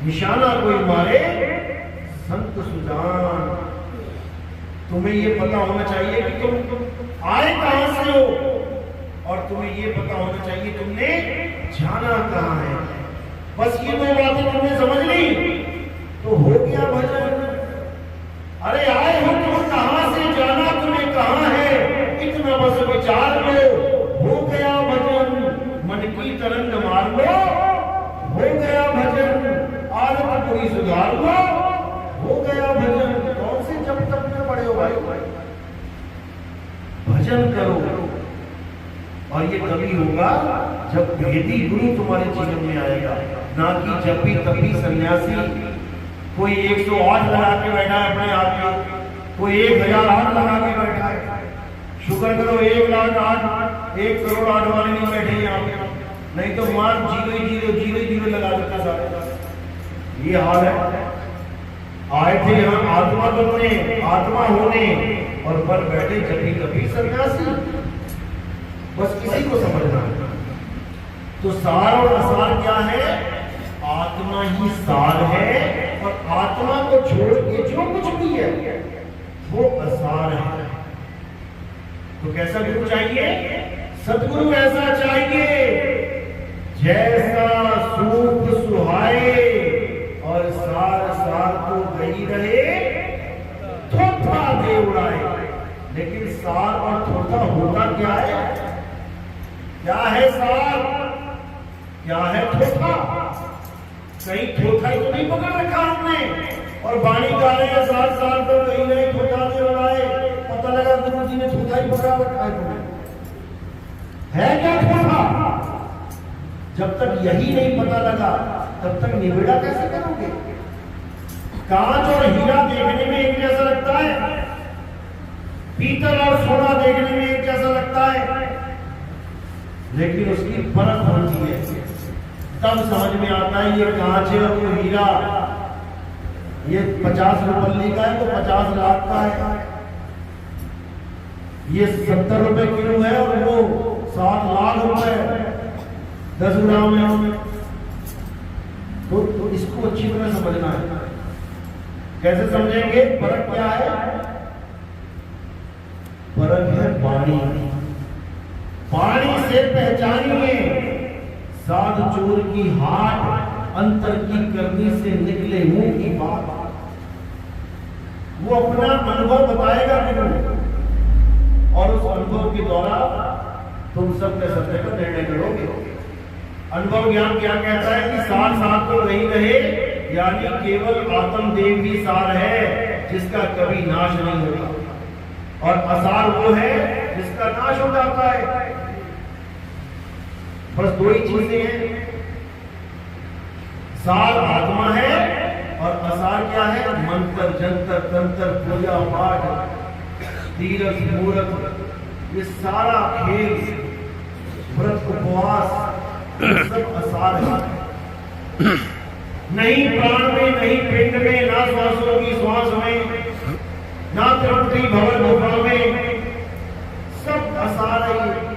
निशाना कोई मारे संत सुजान। तुम्हें ये पता होना चाहिए कि तुम आए कहां से हो, और तुम्हें ये पता होना चाहिए तुमने जाना कहां है। बस ये दो बातें तुमने समझ ली तो हो गया भजन। अरे आए हो तुम कहां से, जाना तुम्हें कहां है, इतना बस विचार लो, हो गया भजन। मन की तरंग मार लो, हो गया भजन। आदत पूरी सुधार लो, हो गया भजन। कौन से जब तक में पड़े हो भाई? भजन करो। और ये तभी होगा जब भेदी गुरु तुम्हारे जीवन में आएगा, ना कि जब भी तभी सन्यासी कोई 108 लगा के बैठा है अपने आप में, कोई 1008 लगा के बैठा है। शुक्र करो 1,08,000 1 करोड़ 8 वाले नहीं बैठे यहाँ पे, नहीं तो मान 0 लगा देता सारे। ये हाल है। आए थे यहाँ आत्मा बनने, आत्मा होने, और पर बैठे जभी कभी सन्यासी। बस किसी को समझना है। तो सार और असार क्या है? आत्मा ही सार है, और आत्मा को छोड़ के जो कुछ भी है वो असार है। तो कैसा गुरु चाहिए? सतगुरु ऐसा चाहिए जैसा सूप सुहाए और सार सार को गई रहे, थोथा दे उड़ाए। लेकिन सार और थोथा होता क्या है? क्या है सार, क्या है थोथा? कहीं थोथा ही तो नहीं पकड़ रखा हमने, और बाणी गा रहे हैं सार सार तो कहीं नहीं थोथा दे उड़ाए। पता लगा गुरु जी ने थोथा ही पकड़ा रखा है क्या थोथा? जब तक यही नहीं पता लगा तब तक निवेड़ा कैसे करोगे? कांच और हीरा देखने में एक जैसा लगता है, पीतल और सोना देखने में एक जैसा लगता है, लेकिन उसकी फर्क होती है। तब समझ में आता है ये कांच है और वो हीरा, ये 50 रुपये का है तो 50 लाख का है, ये 70 रुपए किलो है और वो 7 लाख रुपए 10 ग्राम में। तो इसको अच्छी तरह समझना है। कैसे समझेंगे? फर्क क्या है? फर्क है वाणी। वाणी से पहचानिए साध चोर की हाट अंतर की करनी से निकले मुंह की बात। वो अपना अनुभव बताएगा गुरु, और उस अनुभव के द्वारा तुम सत्य सत्य का निर्णय करोगे। अनुभव ज्ञान क्या कहता है कि सार साथ तो नहीं रहे, यानी केवल आत्मदेव ही सार है जिसका कभी नाश नहीं होता, और असार वो है जिसका नाश हो जाता है। बस दो ही चीजें हैं, सार आत्मा है और असार क्या है? मंत्र जंतर तंत्र पूजा पाठ तीर्थ मूर्त, ये सारा खेल व्रत उपवास सब असार है। नहीं प्राण में, नहीं पिंड में, ना श्वासों की श्वास में, ना त्रिपुटी भवन गुफा में, सब असार है।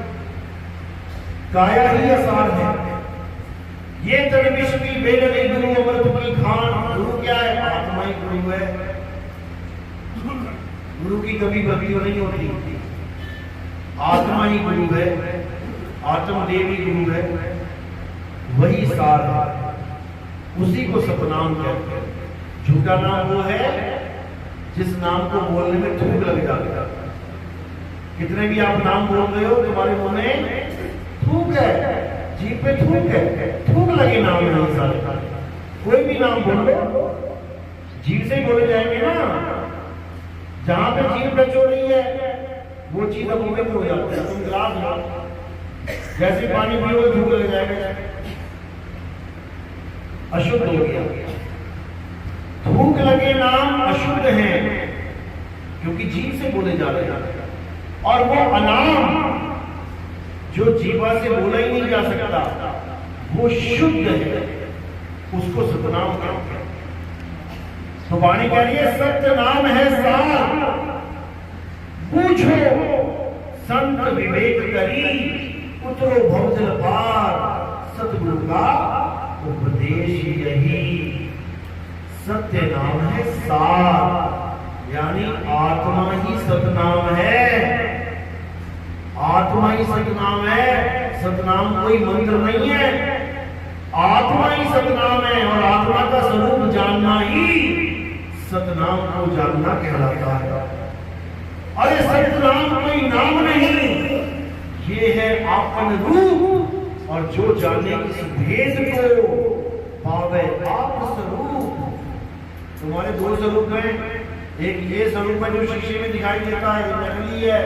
काया ही असार है। ये तनविश की बेलनी गुरु अमृत की खान। गुरु क्या है? आत्मा ही गुरु है। गुरु की कभी बदली नहीं होती, आत्मा ही गुरु है, आत्मदेव ही गुरु है, वही सार है, उसी को सतनाम कहते हैं। झूठा नाम वो है जिस नाम को बोलने में थूक लग जाता है। कितने भी आप नाम बोल रहे हो, तुम्हारे मुंह में थूक है, जीभ पे थूक है, थूक लगे नाम नहीं सारे। कोई भी नाम बोल लो, जीभ से ही बोले जाएंगे ना। जहां पे जीभ टच हो रही है वो चीज अपवित्र हो जाती है। तुम गिलास लो, जैसे पानी पियोगे थूक लग जाएगा, अशुद्ध हो गया। थूक लगे नाम अशुद्ध है, क्योंकि जीभ से बोले जा रहे हैं। और वो अनाम जो जीवा से बोला ही नहीं जा सकता, वो शुद्ध है, उसको सतनाम करो। तो वाणी कह रही है सत्य नाम है सार, पूछो संत विवेक करी, उतरो भवजल पार, सतगुरु का उपदेश यही। सत्य नाम है सार, यानी आत्मा ही सतनाम है, आत्मा ही सतनाम है। सतनाम कोई मंत्र नहीं है, आत्मा ही सतनाम है, और आत्मा का स्वरूप जानना ही सतनाम को जानना कहलाता है। अरे सतनाम कोई नाम नहीं, ये है आपन रूप, और जो जाने इस भेद को पावे आप स्वरूप। तुम्हारे दो स्वरूप हैं, एक ये स्वरूप है जो शीशे में दिखाई देता है, ये नकली है,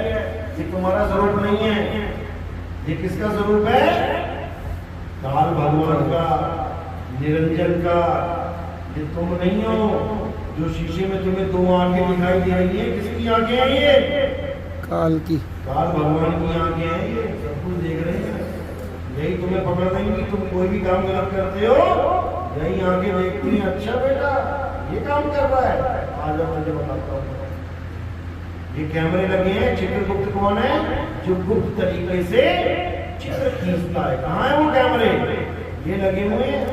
ये तुम्हारा स्वरूप नहीं है। ये किसका स्वरूप है? काल भगवान का, निरंजन का। ये तुम नहीं हो। जो शीशे में तुम्हें दो आंखें दिखाई दे रही है, किसकी आंखें हैं ये? काल की, काल भगवान की आंखें हैं, ये सब कुछ देख रहे हैं। यही तुम्हें पकड़ देंगी, तुम कोई भी काम गलत करते हो, यही आंखें देखती हैं, अच्छा बेटा ये काम कर रहा है, आज मैं तुझे बताता हूँ। ये कैमरे लगे हैं, चित्रगुप्त कौन है? जो गुप्त तरीके से चित्र खींचता है। कहाँ है वो कैमरे? ये लगे हुए हैं,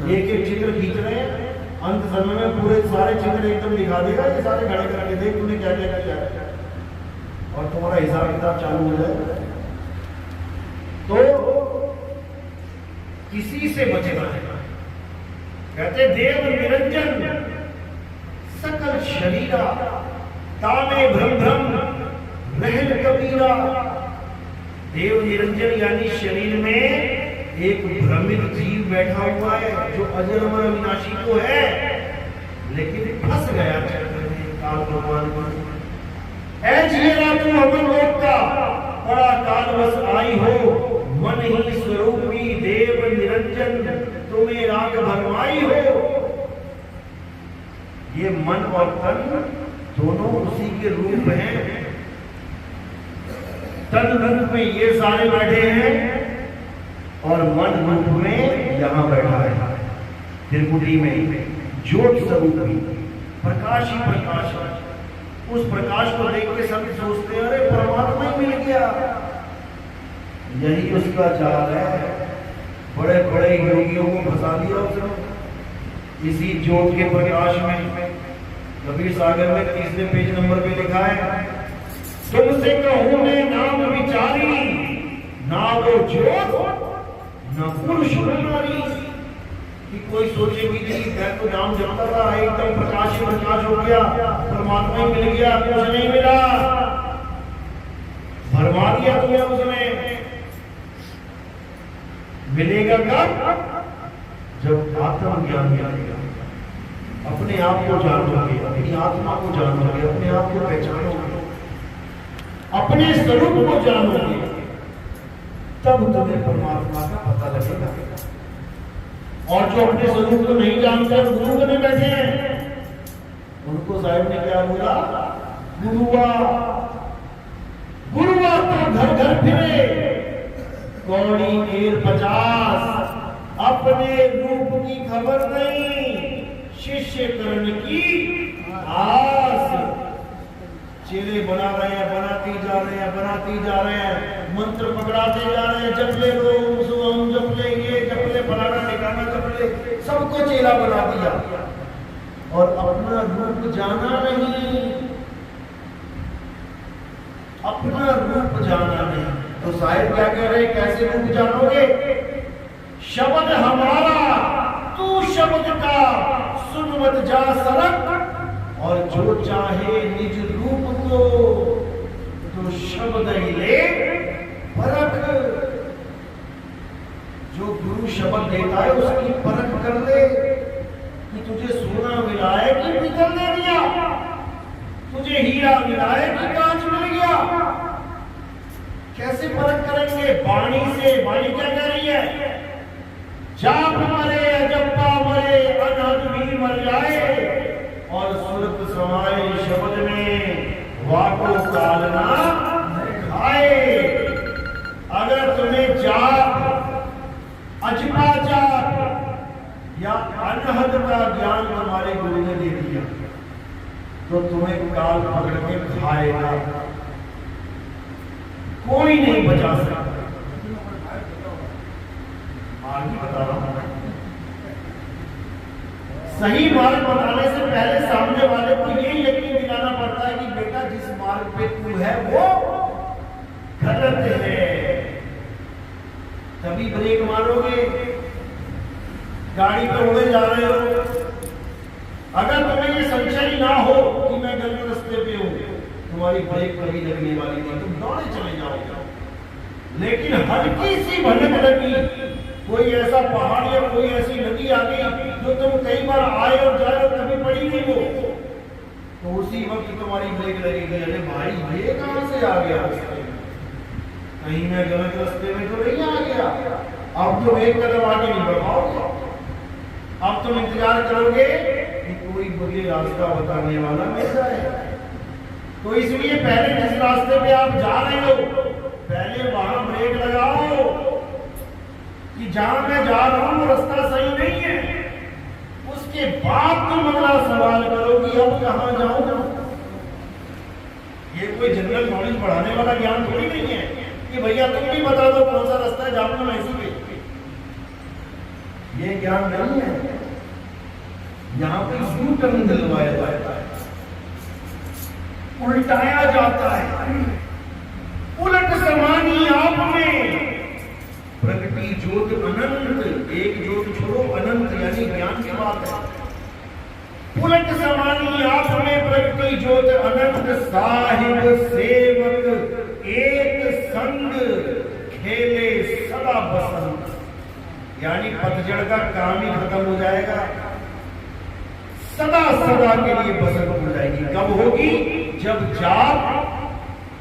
एक एक चित्र खींच रहे हैं। अंत समय में पूरे सारे चित्र एकदम दिखा देगा, ये सारे खड़े करके देख तूने क्या क्या किया, और तुम्हारा हिसाब किताब चालू हो जाएगा। तो किसी से बचना है। कहते देव निरंजन सकल शरीरा, तामे भ्रम भ्रम रहन कबीरा। देव निरंजन यानी शरीर में एक भ्रमित जीव बैठा हुआ है, जो अजर अमर अविनाशी तो है, लेकिन फंस गया चक्कर में काल भगवान को। ऐ जियरा तू अमर लोक का, बड़ा कालवश आई हो, मन ही स्वरूपी देव निरंजन तुम्हें राग भरमाई हो। ये मन और तन दोनों उसी के रूप हैं। तन रूप में ये सारे बैठे हैं, और मन रूप में यहां बैठा है त्रिपुटी में ज्योत स्वरूप ही, प्रकाश ही प्रकाश है। उस प्रकाश को देख के सब सोचते हैं अरे परमात्मा ही मिल गया। यही उसका चाल है, बड़े बड़े योगियों को फंसा दिया उसने इसी ज्योत के प्रकाश में। कबीर सागर में 3 पेज नंबर पे लिखा है, तुमसे कहूं मैं नाम विचारी, ना वो ज्योत ना पुरुष न नारी कि कोई सोचेगी कि मैं तो नाम जपता था एकदम प्रकाश ही प्रकाश हो गया, परमात्मा ही मिल गया, कुछ नहीं मिला, भरमा दिया तुम्हें उसने। मिलेगा कब? जब आत्मज्ञान मिलेगा, अपने आप को जानोगे, अपनी आत्मा को जानोगे, अपने आप को पहचानोगे, अपने स्वरूप को जानोगे, तब तुम्हें परमात्मा का पता लगेगा। और जो अपने स्वरूप को नहीं जानते गुरु बने बैठे हैं, उनको साहिब ने क्या बोला? गुरुआ गुरुआ तो घर घर फिरे, कौड़ी ढेर 50, अपने रूप की खबर नहीं, शिष्य करण की आस। चेले बना रहे हैं, बनाती जा रहे हैं, बनाती जा रहे हैं, मंत्र पकड़ाते जा रहे हैं, जपले ओम सुम, जपले ये, जपले फलाना ठिकाना, जपले, सबको चेला बना दिया और अपना रूप जाना नहीं, अपना रूप जाना नहीं। तो साहिब क्या कह रहे हैं? कैसे रूप जानोगे? शब्द हमारा तू शब्द का, सुन मत जा सरक, और जो चाहे निज रूप को तो शब्द ही ले परख। जो गुरु शब्द देता है उसकी परख कर ले कि तुझे सोना मिला है कि पीतल दे दिया, तुझे हीरा मिला है कि कांच मिल गया। कैसे परख करेंगे? वाणी से। वाणी क्या कह रही है? जाप मरे जप्पा मरे, अनहद भी मर जाए, और सुरत समाये शब्द में, वाको कालना खाए। अगर तुम्हें जाप, अजपा जाप या अनहद का ज्ञान हमारे गुरु ने दे दिया, तो तुम्हें काल पकड़ के खाएगा, कोई नहीं बचा सकता। आगे बता रहा हूं, सही मार्ग बताने से पहले सामने वाले को ये यकीन दिलाना पड़ता है कि बेटा जिस मार्ग पे तू है वो गलत है, तभी ब्रेक मारोगे। गाड़ी पे उड़े जा रहे हो, अगर तुम्हें ये संशय ना हो कि मैं गलत रास्ते पे हूं, तुम्हारी ब्रेक कभी लगने वाली नहीं, तुम दौड़े चले जाओगे। लेकिन हल्की सी भनक लगी, कोई ऐसा पहाड़ या कोई ऐसी नदी आ गई जो तुम कई बार आए और जाए और कभी पड़ी नहीं हो, तो उसी वक्त तुम्हारी ब्रेक लगेगी। अरे भाई ये कहां से आ गया? कहीं मैं गलत रास्ते में तो नहीं आ गया। अब तुम एक कदम आगे नहीं बढ़ पाओगे, अब तुम इंतजार करोगे कि कोई मुझे रास्ता बताने वाला मिल जाए। तो इसलिए पहले जिस रास्ते पे आप जा रहे हो, पहले वहां ब्रेक लगाओ कि जहां मैं जा रहा हूं वो रास्ता सही नहीं है। उसके बाद तुम अगला सवाल करो कि अब कहां जाऊं। ये कोई जनरल नॉलेज बढ़ाने वाला ज्ञान थोड़ी नहीं है कि भैया तुम भी बता दो कौन सा रास्ता है, जाऊंगा मैं इसी पे। ये ज्ञान नहीं है। यहां पे यू टर्न दिलवाया जाता है, उल्टाया जाता है। उलट समानी आप में प्रगति ज्योत अनंत, एक ज्योत छोड़ो, अनंत यानी ज्ञान की बात है। उलट समानी आप में प्रगति ज्योत अनंत, साहिब सेवक एक संग, खेले सदा बसंत। यानी पतझड़ का काम ही खत्म हो जाएगा, सदा सदा के लिए बसंत हो जाएगी। कब होगी? जब जाप,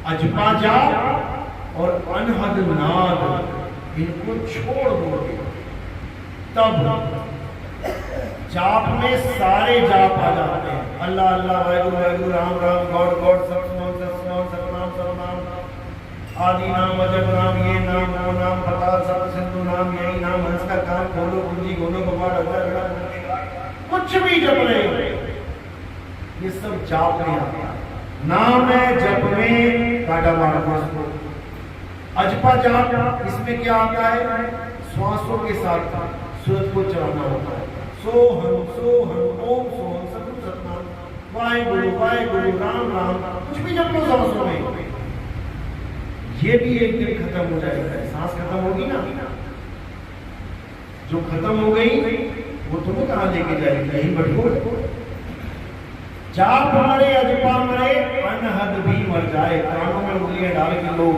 अजपा जाप और अनहद नाद इनको छोड़ दोगे, तब जाप में सारे जाप आ जाते हैं। अल्लाह अल्लाह, वाहिगुरु वाहिगुरु, राम राम, गॉड गॉड, सतनाम सतनाम, सतनाम सतनाम, आदि नाम, अजब नाम, ये नाम वो नाम, पता सब सिंधु नाम, यही नाम, हंस का काम खोलो, कुंजी खोलो, भगवान कुछ भी जप रहे, ये सब जाप में आता है। नाम है, जप में काटा मारना। अजपा जाप, इसमें क्या आता है? श्वासों के साथ सूरत को चलाना होता है। सोहम सोहम, ओम सोहम, सतनाम सतनाम, वाहिगुरु वाहिगुरु, राम राम, कुछ भी जप लो सांसों में। ये भी एक दिन खत्म हो जाएगा, सांस खत्म होगी ना जो खत्म हो गई वो तुम्हें कहाँ लेके जाएगी, यही बटको। चार मरे अजपा मरे अनहद भी मर जाए। कानों में उंगलियां डाल के लोग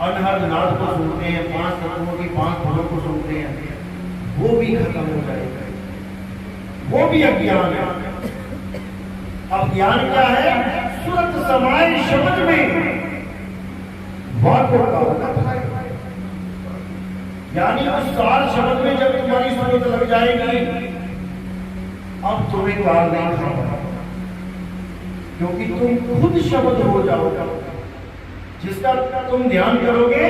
अनहद नाद को सुनते हैं, 5 तत्वों की 5 धुनों को सुनते हैं, वो भी खत्म हो जाएगा, वो भी अज्ञान है। अब ज्ञान क्या है? सुरत समाये शब्द में वाको का, यानी उस सार शब्द में जब तुम्हारी सूरत लग जाएगी, अब तुम्हें काल नहीं खाओ, क्योंकि तुम खुद शब्द हो जाओगे। जिसका तुम ध्यान करोगे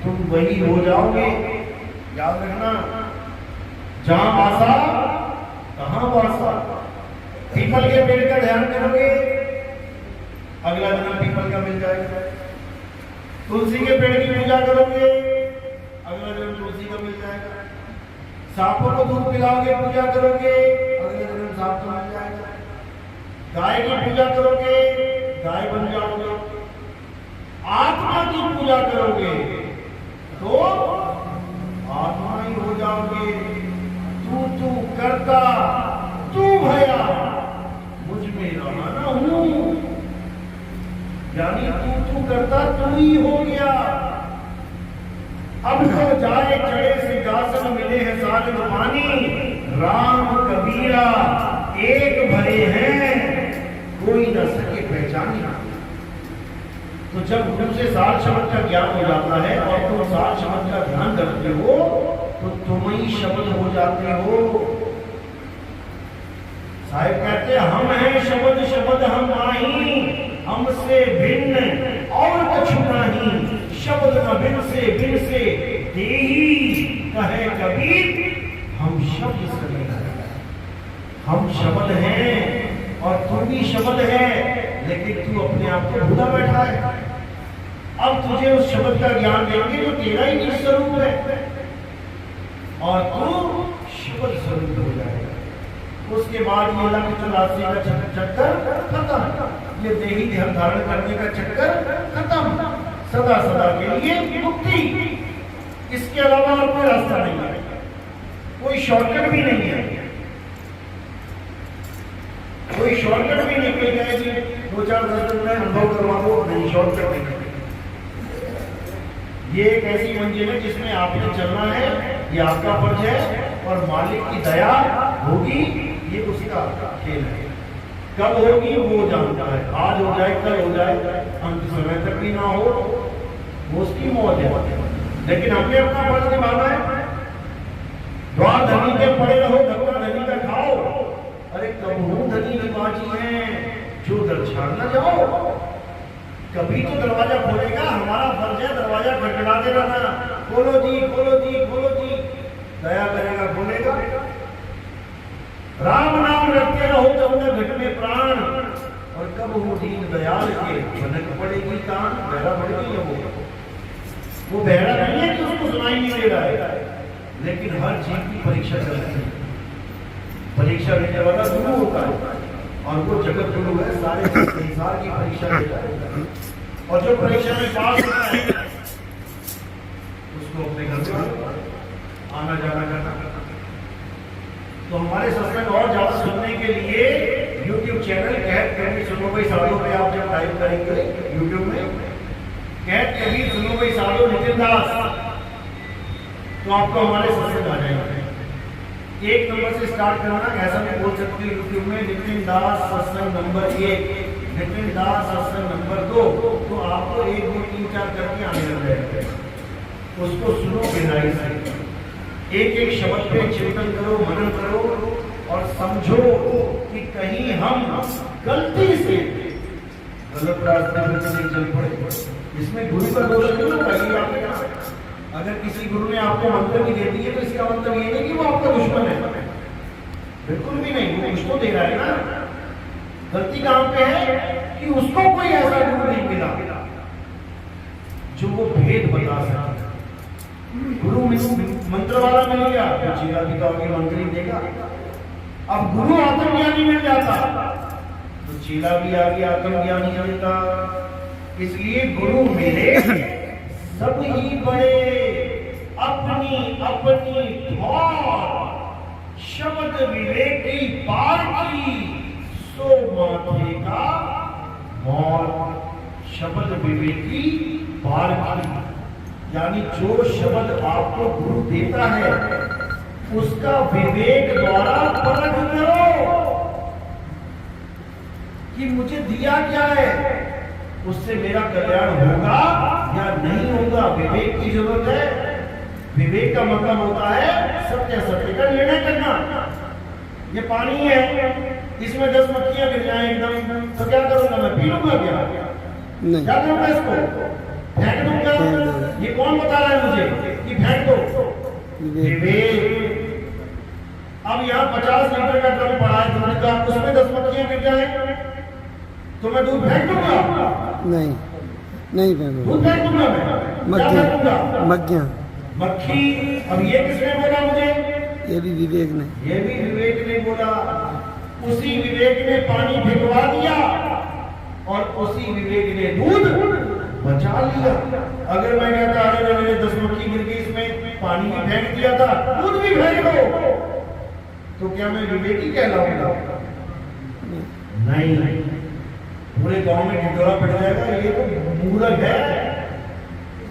तुम वही हो जाओगे। याद रखना, जहां आशा कहां वासा। पीपल के पेड़ का ध्यान करोगे, अगला जन्म पीपल का मिल जाएगा। तुलसी के पेड़ की पूजा करोगे, अगला जन्म तुलसी का मिल जाएगा। सांपों को दूध पिलाओगे, पूजा करोगे, अगले जन्म सांप का मिल जाएगा। गाय की पूजा करोगे, गाय बन जाओगे। आत्मा की पूजा करोगे तो आत्मा ही हो जाओगे। तू करता, तू भया, मुझ में रहा ना हूं, यानी तू करता तू ही हो गया। अब तो जाए चढ़े सिंहासन, मिले हैं सारे पानी, राम कबीरा एक भरे हैं, कोई न सके पहचानी। तो जब तुमसे सार शब्द का ज्ञान हो जाता है और तुम सार शब्द का ध्यान करते हो तो तुम ही शब्द हो जाते हो। साहिब कहते हैं हम हैं शब्द, शब्द हम नाही, हमसे भिन्न और कुछ नहीं। शब्द न बिन से देही, कहे कबीर हम शब्द से नहीं। हम शब्द हैं और तुम भी शब्द है, लेकिन तू अपने आप को भूला बैठा है। अब तुझे उस शब्द का ज्ञान देंगे जो तेरा ही निज स्वरूप है, और तू शब्द स्वरूप हो जाएगा। उसके बाद ये लक्ष्य 84 का चक्कर खत्म, ये देही ध्यान धारण करने का चक्कर खत्म, सदा सदा के लिए मुक्ति। इसके अलावा और कोई रास्ता नहीं है, कोई शॉर्टकट भी नहीं है, कोई शॉर्टकट भी नहीं। कोई कहे कि 2-4 दिन में अनुभव करवा दो, नहीं, शॉर्टकट नहीं। ये एक ऐसी मंजिल है जिसमें आपने चलना है, ये आपका फर्ज है, और मालिक की दया होगी, ये उसका खेल है। कब होगी वो जानता है, आज हो जाए कल हो जाए, अंत समय तक भी ना हो, वो उसकी मौज है। लेकिन हमें अपना फर्ज निभाना है। द्वार धनी के पड़े रहो, धक्का धनी का खाओ। अरे कब हूं धनी की बाजी है, जो दर छाड़ न जाओ। कभी तो दरवाजा खोलेगा, हमारा फर्ज है दरवाजा खटखटाते रहना, खोलो जी खोलो जी खोलो जी, दया करेगा खोलेगा। राम नाम रखते रहो जब न घट में प्राण, और कब हो दीन दयाल के भनक पड़ेगी कान। बहरा पड़ गई है वो बहरा नहीं है कि उसको सुनाई नहीं दे रहा है, लेकिन हर चीज की परीक्षा चलती है। परीक्षा लेने वाला गुरु होता है, और वो जगत गुरु है, सारे संसार की परीक्षा लेता है। और जो परीक्षा में पास होता है उसको अपने घर से आना जाना करना। तो हमारे सत्संग और ज्यादा सुनने के लिए YouTube चैनल कहत कबीर सुनो भाई साधो पे आप जब टाइप करेंगे YouTube में कहत कबीर सुनो भाई साधो नितिन दास, तो आपको हमारे सत्संग आ जाएंगे। 1 नंबर से स्टार्ट करना, ऐसा नहीं बोल सकते यूट्यूब में नितिन दास सत्संग नंबर 1, नितिन दास सत्संग नंबर 2, तो आपको 1 2 3 4 करके आने लग जाएगा। उसको सुनो गहराई से, एक एक शब्द पे चिंतन करो, मनन करो, और समझो कि कहीं हम गलती से गलत रास्ते में नहीं चल पड़े। इसमें गुरु का दोष नहीं होगा। ये आपने अगर किसी गुरु ने आपको मंत्र भी दे दी है तो इसका मतलब ये नहीं कि वो आपका दुश्मन है, बिल्कुल भी नहीं। वो कुछ तो दे रहा है ना। गलती कहां पे है कि उसको कोई ऐसा गुरु नहीं मिला जो वो भेद बता सके। गुरु मंत्र वाला मिल गया तो चेला भी तो मंत्र ही देगा। अब गुरु आत्मज्ञानी मिल जाता तो चेला भी आगे आत्मज्ञानी देता। इसलिए गुरु मिले सब ही बड़े, अपनी अपनी ठौर शब्द विवेकी पार की सो माथे का मौत। शब्द विवेकी पार की यानी जो शब्द आपको गुरु देता है उसका विवेक द्वारा परख करो कि मुझे दिया क्या है, उससे मेरा कल्याण होगा या नहीं होगा। विवेक की जरूरत है। विवेक का मतलब होता है सत्य सत्य का निर्णय करना। ये पानी है, इसमें 10 मक्खियां गिर जाएं एकदम तो क्या करूंगा मैं? पी लूंगा क्या? नहीं। क्या करूंगा इसको? फेंक दूंगा? ये कौन बता रहा है मुझे कि फेंक दो? विवेक। अब यहाँ 50 लीटर का ड्रम पड़ा है दूध का, उसमें 10 मक्खियां गिर जाए तो मैं दूध फेंक दूंगा? नहीं, नहीं फेंकूंगा। दूध फेंक दूंगा मैं? क्या फेंकूंगा? मक्खियाँ। मक्खी। अब ये किसने बोला मुझे? ये भी विवेक ने। ये भी विवेक ने बोला। उसी विवेक ने पानी भिगवा दिया और उसी विवेक ने दूध बचा लिया। अगर मैं कहता अरे मेरे 10 मक्खी गिर गई, इसमें पानी भी फेंक दिया था, दूध भी फेंक दो, तो क्या मैं विवेकी कहलाऊंगा? नहीं। पूरे गांव में ढिंडोरा पड़ जाएगा, ये तो मूर्ख है,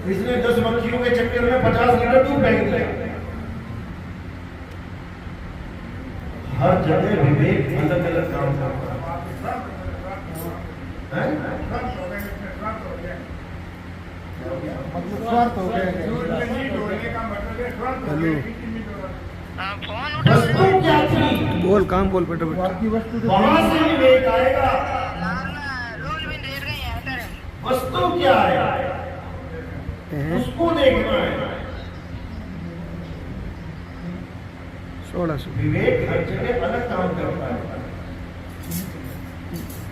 इसने 10 मक्खियों के चक्कर में 50 लीटर दूध फेंक दिया। हर जगह विवेक अलग अलग काम करता है। वस्तु क्या थी? बोल, काम बोल बेटा। वहां से विवेक आएगा। वस्तु क्या है उसको देखना है। 1600 विवेक हर जगह अलग काम करता है।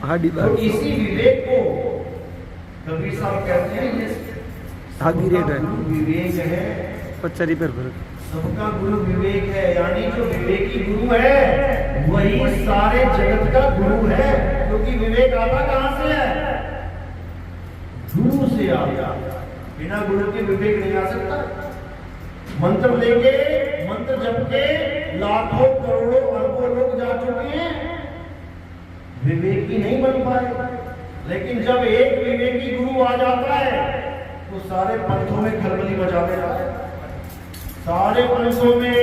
हाडी तो बात। इसी विवेक को कबीर साहब कहते हैं ये हागी रेट है। विवेक है। 50 रुपये फर्क। सबका गुरु विवेक है, यानी जो विवेकी गुरु है वही सारे जगत का गुरु है। क्योंकि विवेक आता कहां से है? गुरु से आता। बिना गुरु के विवेक नहीं आ सकता। मंत्र लेके, मंत्र जप के लाखों करोड़ों अरबों लोग जा चुके हैं, विवेकी नहीं बन पाए। लेकिन जब एक विवेकी गुरु आ जाता है तो सारे पंथों में खलबली मचा देता है। सारे पंथों में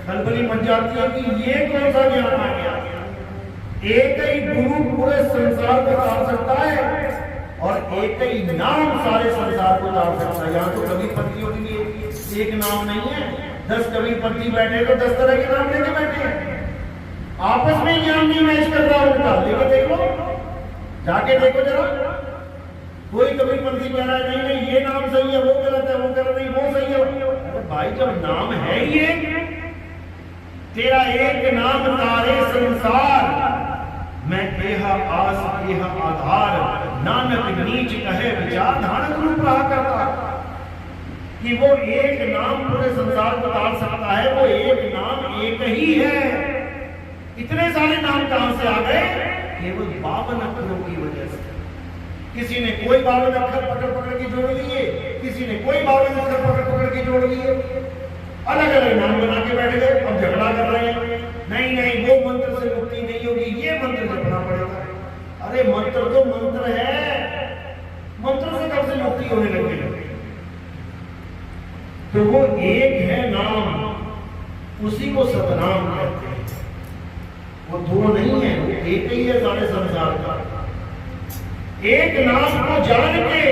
खलबली मच जाती है कि ये कौन सा ज्ञान आ गया। एक ही गुरु पूरे संसार को तार सकता है और एक ही नाम सारे संसार को तार सकता है। यहाँ तो कबीरपंथियों के लिए एक नाम नहीं है, 10 कबीरपंथी बैठे तो 10 तरह के नाम लेके बैठे हैं। आपस में ज्ञान नहीं मैच कर रहा उनका। लेके देखो, जाके देखो जरा। कोई कबीरपंथी कह रहा है नहीं नहीं ये नाम सही है, वो गलत है, वो गलत नहीं, वो सही है। अरे भाई जब नाम है ही एक, तेरा एक नाम तारे संसार, मैं केहा आस केहा आधार, नानक नीच कहे विचार। नानक रूप रहा करता कि वो एक नाम पूरे संसार को तार सकता है। वो एक नाम एक ही है। इतने सारे नाम कहां से आ गए? केवल 52 अक्षरों की वजह से। किसी ने कोई 52 अक्षर पकड़ पकड़ के जोड़ लिए, किसी ने कोई 52 अक्षर पकड़ पकड़ के जोड़ लिए, अलग अलग नाम बना के बैठ गए। अब झगड़ा कर रहे हैं, नहीं नहीं वो मंत्र से मुक्ति नहीं होगी, ये मंत्र जपना पड़ेगा। अरे मंत्र तो मंत्र है, मंत्र से कब से मुक्ति होने लगी? तो वो एक है नाम, उसी को सतनाम कहते हैं। वो दो नहीं है, वो एक ही है सारे संसार का। एक नाम को जान के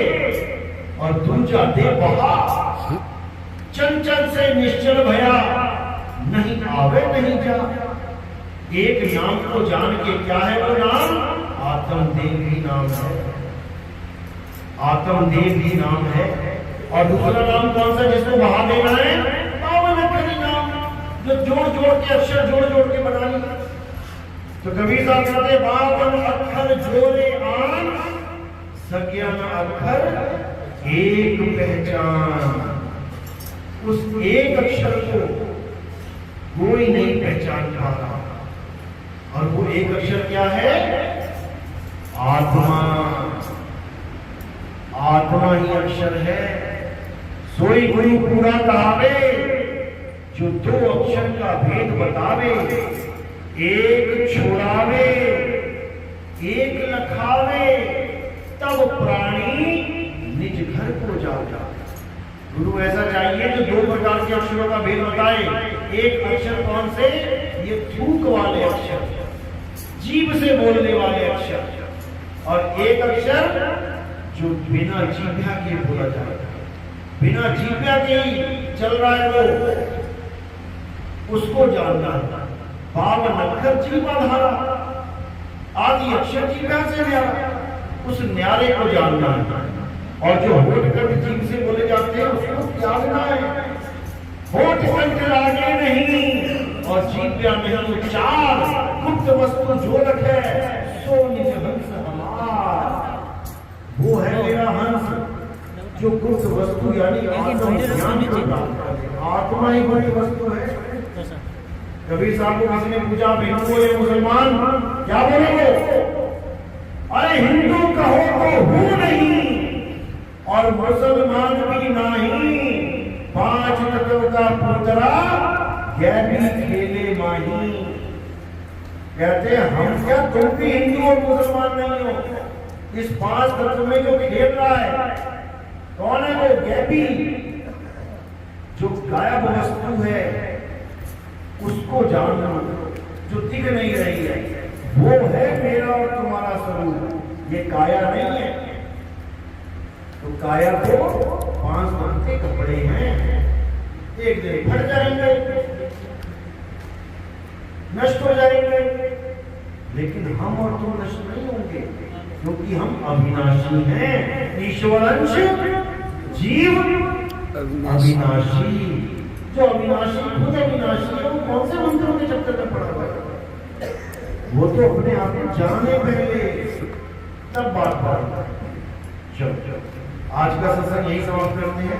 और दूजा दे बहा, चंचल से निश्चल भया, नहीं आवे नहीं जा। एक नाम को जान के, क्या है वो नाम? आत्मदेव ही नाम है। आत्मदेव ही नाम है। और दूसरा नाम कौन सा जिसको बहा देना है? पावन अक्षरी नाम, जो जोड़ जोड़ के अक्षर जोड़ जोड़ के बना लिया। तो कबीर साहब कहते बावन अक्षर जोड़े आन, सज्ञा अक्षर एक पहचान। उस एक अक्षर को कोई नहीं पहचान पा रहा। और वो एक अक्षर क्या है? आत्मा। आत्मा ही अक्षर है। सोई गुरु पूरा कहावे, जो दो अक्षर का भेद बतावे। एक छोड़ावे एक लखावे, तब प्राणी निज घर को जागा। गुरु ऐसा चाहिए जो दो प्रकार के अक्षरों का भेद बताए। एक अक्षर कौन से? ये थूक वाले अक्षर, जीभ से बोलने वाले अक्षर, और एक अक्षर जो बिना जीभ्या के बोला जाए, बिना जीभ्या के ही चल रहा है वो, उसको जानना। बावन अक्षर जीवा धारा, आदि अक्षर जीभ्या से न्यारा, उस न्यारे को जानना। और जो होठ कंठ जीभ से बोले जाते हैं उसको त्यागना है। होठ कंठ लागे नहीं और जीभ्या नहीं, तो चार गुप्त वस्तु जो रखे सो निज हंस हमार। वो है मेरा हंस जो गुप्त वस्तु यानी आत्मा ही बड़ी वस्तु है। कबीर साहब को किसी ने पूछा, हिंदू या मुसलमान, क्या बोलोगे? अरे हिंदू कहो तो हूं नहीं और मुसलमान भी नहीं, पांच तत्व का पुतरा गैबी खेले माही। कहते हम क्या, तुम भी हिंदू और मुसलमान नहीं हो। इस पांच तत्व में जो खेल रहा है कौन है? वो गैबी, जो गायब वस्तु है उसको जानना, जो दिख नहीं रही है, वो है मेरा और तुम्हारा स्वरूप, ये काया नहीं है। तो काया को पांच रंग के कपड़े हैं, एक दिन फट जाएंगे, नष्ट हो जाएंगे, लेकिन हम और तुम नष्ट नहीं होंगे, क्योंकि हम अविनाशी हैं। ईश्वर अंश जीव अविनाशी। जो अविनाशी खुद अविनाशी है, वो कौन से मंत्रों के चक्कर में पड़ा हुआ है? वो तो अपने आप को जाने पहले, तब बात। चलो आज का सत्संग यही समाप्त करते हैं।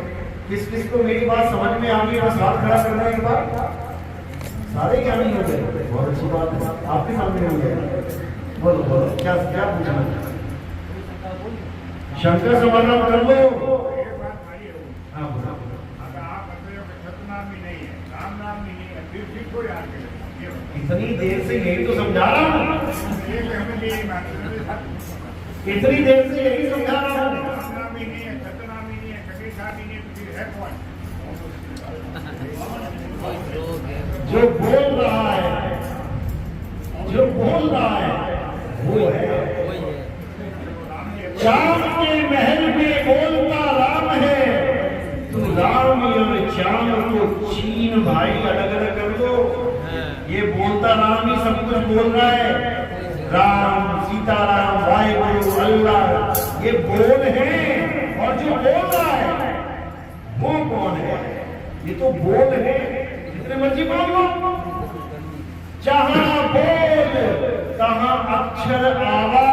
किस किस को मेरी बात समझ में आ गई? बस हाथ खड़ा करना है एक बार। सारे क्या नहीं हो गए? बहुत अच्छी बात है, आपके सामने हो गया। बोलो बोलो, क्या क्या पूछना? शंकर समाधान कर लो। हाँ बोलो। इतनी देर से यही तो समझा रहा हूँ, इतनी देर से यही समझा रहा हूँ। जो बोल रहा है, जो बोल रहा है वो है। चांद के महल में बोलता राम है, तू राम और चांद को छीन भाई, अलग अलग कर दो। ये बोलता राम ही सब कुछ बोल रहा है। राम, सीताराम, वाहिगुरु, अल्लाह, ये बोल है। और जो बोल रहा है वो कौन है? ये तो बोल है, जितने मर्जी बोल लो। जहां बोल तहां अक्षर आवा,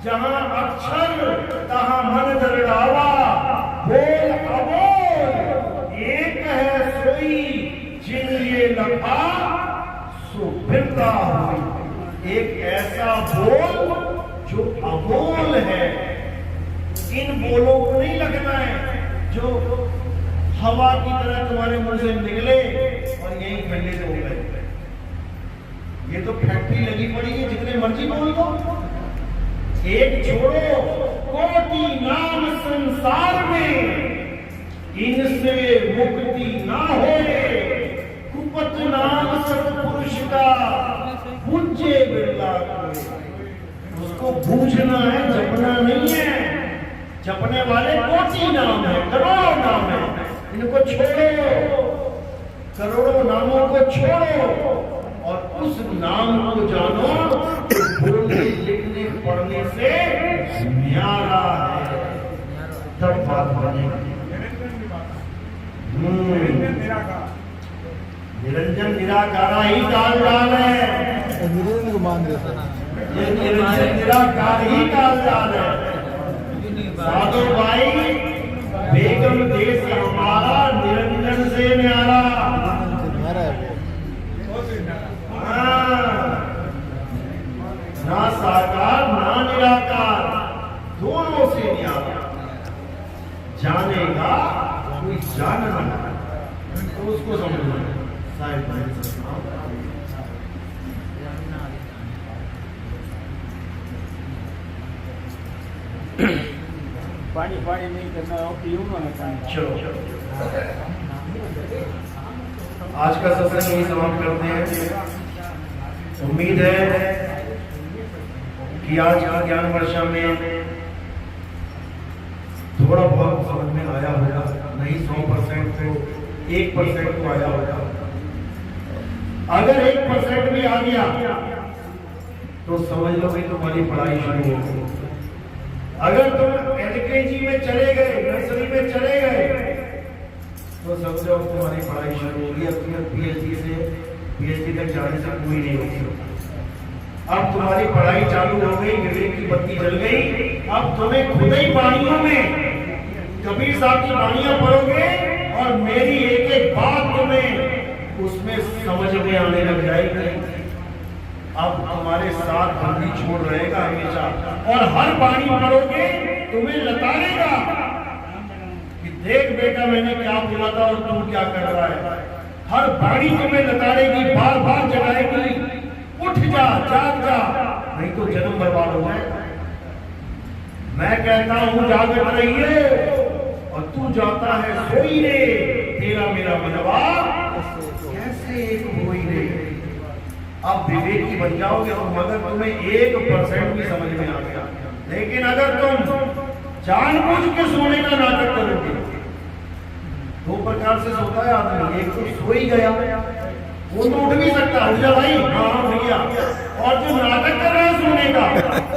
जहां अक्षर तहां मन दरड़ावा। बोल अबोल एक है सोई, जिन ये लखा सो फिरता हुई। एक ऐसा बोल जो अबोल है। इन बोलों को नहीं लगना है जो हवा की तरह तुम्हारे मुंह से निकले और यही फैले हो गए। ये तो फैक्ट्री लगी पड़ी है, जितने मर्जी बोल दो। एक छोड़ो, कोटि नाम संसार में, इनसे मुक्ति ना होए। कुपत नाम सत्पुरुष का पूज्य बिरला कोई। उसको बूझना है, जपना नहीं है। जपने वाले कोटि नाम है, करोड़ों नाम है, इनको छोड़ो। करोड़ों नामों को छोड़ो और उस नाम को जानो। बोलने लिखने पढ़ने से न्यारा है, तब बात बनेगी। निरंजन निराकारा ही काल जाल है। निरंजन को मान देता ये निरंजन निराकार ही काल जाल है। साधु भाई, बेगम देश हमारा निरंजन से न्यारा। ना साकार ना निराकार, दोनों से न्यारा। जानेगा पानी पानी नहीं करना हो, पीऊंगा मैं पानी। चलो आज का सत्संग यही समाप्त करते हैं। उम्मीद है कि आज का ज्ञान वर्षा में थोड़ा बहुत समझ में आया होगा, नहीं 100% तो 1% तो आया होगा। अगर 1% भी आ गया तो समझ लो कि तुम्हारी पढ़ाई शुरू हो गई। अगर तुम एलकेजी में चले गए, नर्सरी में चले गए, तो समझो तुम्हारी पढ़ाई शुरू होगी। अब तुम्हें पीएचडी तक जाने से कोई नहीं होगी। अब तुम्हारी पढ़ाई चालू हो गई, विवेक की बत्ती जल गई। अब तुम्हें खुद ही वाणियों में कबीर साहब की वाणियां पढ़ोगे और मेरी एक एक बात तुम्हें उसमें समझ में आने लग जाएगी। अब तुम्हारे साथ बंदी छोड़ रहेगा हमेशा, और हर वाणी पढ़ोगे तुम्हें लताड़ेगा कि देख बेटा मैंने क्या बोला था और तू क्या कर रहा है। हर वाणी तुम्हें लताड़ेगी, बार बार जगाएगी, उठ जा, जाग जा, नहीं तो जन्म बर्बाद हो जाएगा। मैं कहता हूं जागृत रहिए और तू जाता है सोई रे, तेरा मेरा मनवा कैसे एक होई रे। अब विवेकी बन जाओगे तुम अगर तुम्हें 1% भी समझ में आ गया। लेकिन अगर तुम जानबूझ के सोने का नाटक करोगे, दो प्रकार से सोता है आदमी। एक तो सो ही गया, वो तो उठ भी सकता है, जा भाई हाँ भैया, और जो नाटक कर रहा है सोने का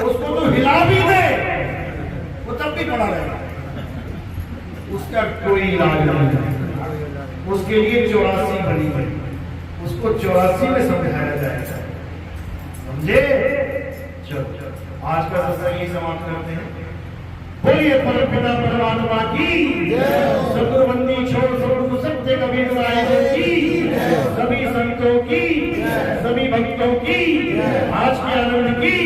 उसको तो हिला भी दे, वो तब भी पड़ा रहेगा, उसका कोई इलाज नहीं। उसके लिए 84 बनी है, उसको 84 में समझाया जाएगा, समझे। चलो आज का सत्संग यही समाप्त करते हैं। बोलिए परमपिता परमात्मा की सदुर्बंदी छोड़ सदगुरु सत्य कबीर साहिब की, सभी संतों की, सभी भक्तों की, आज के आनंद की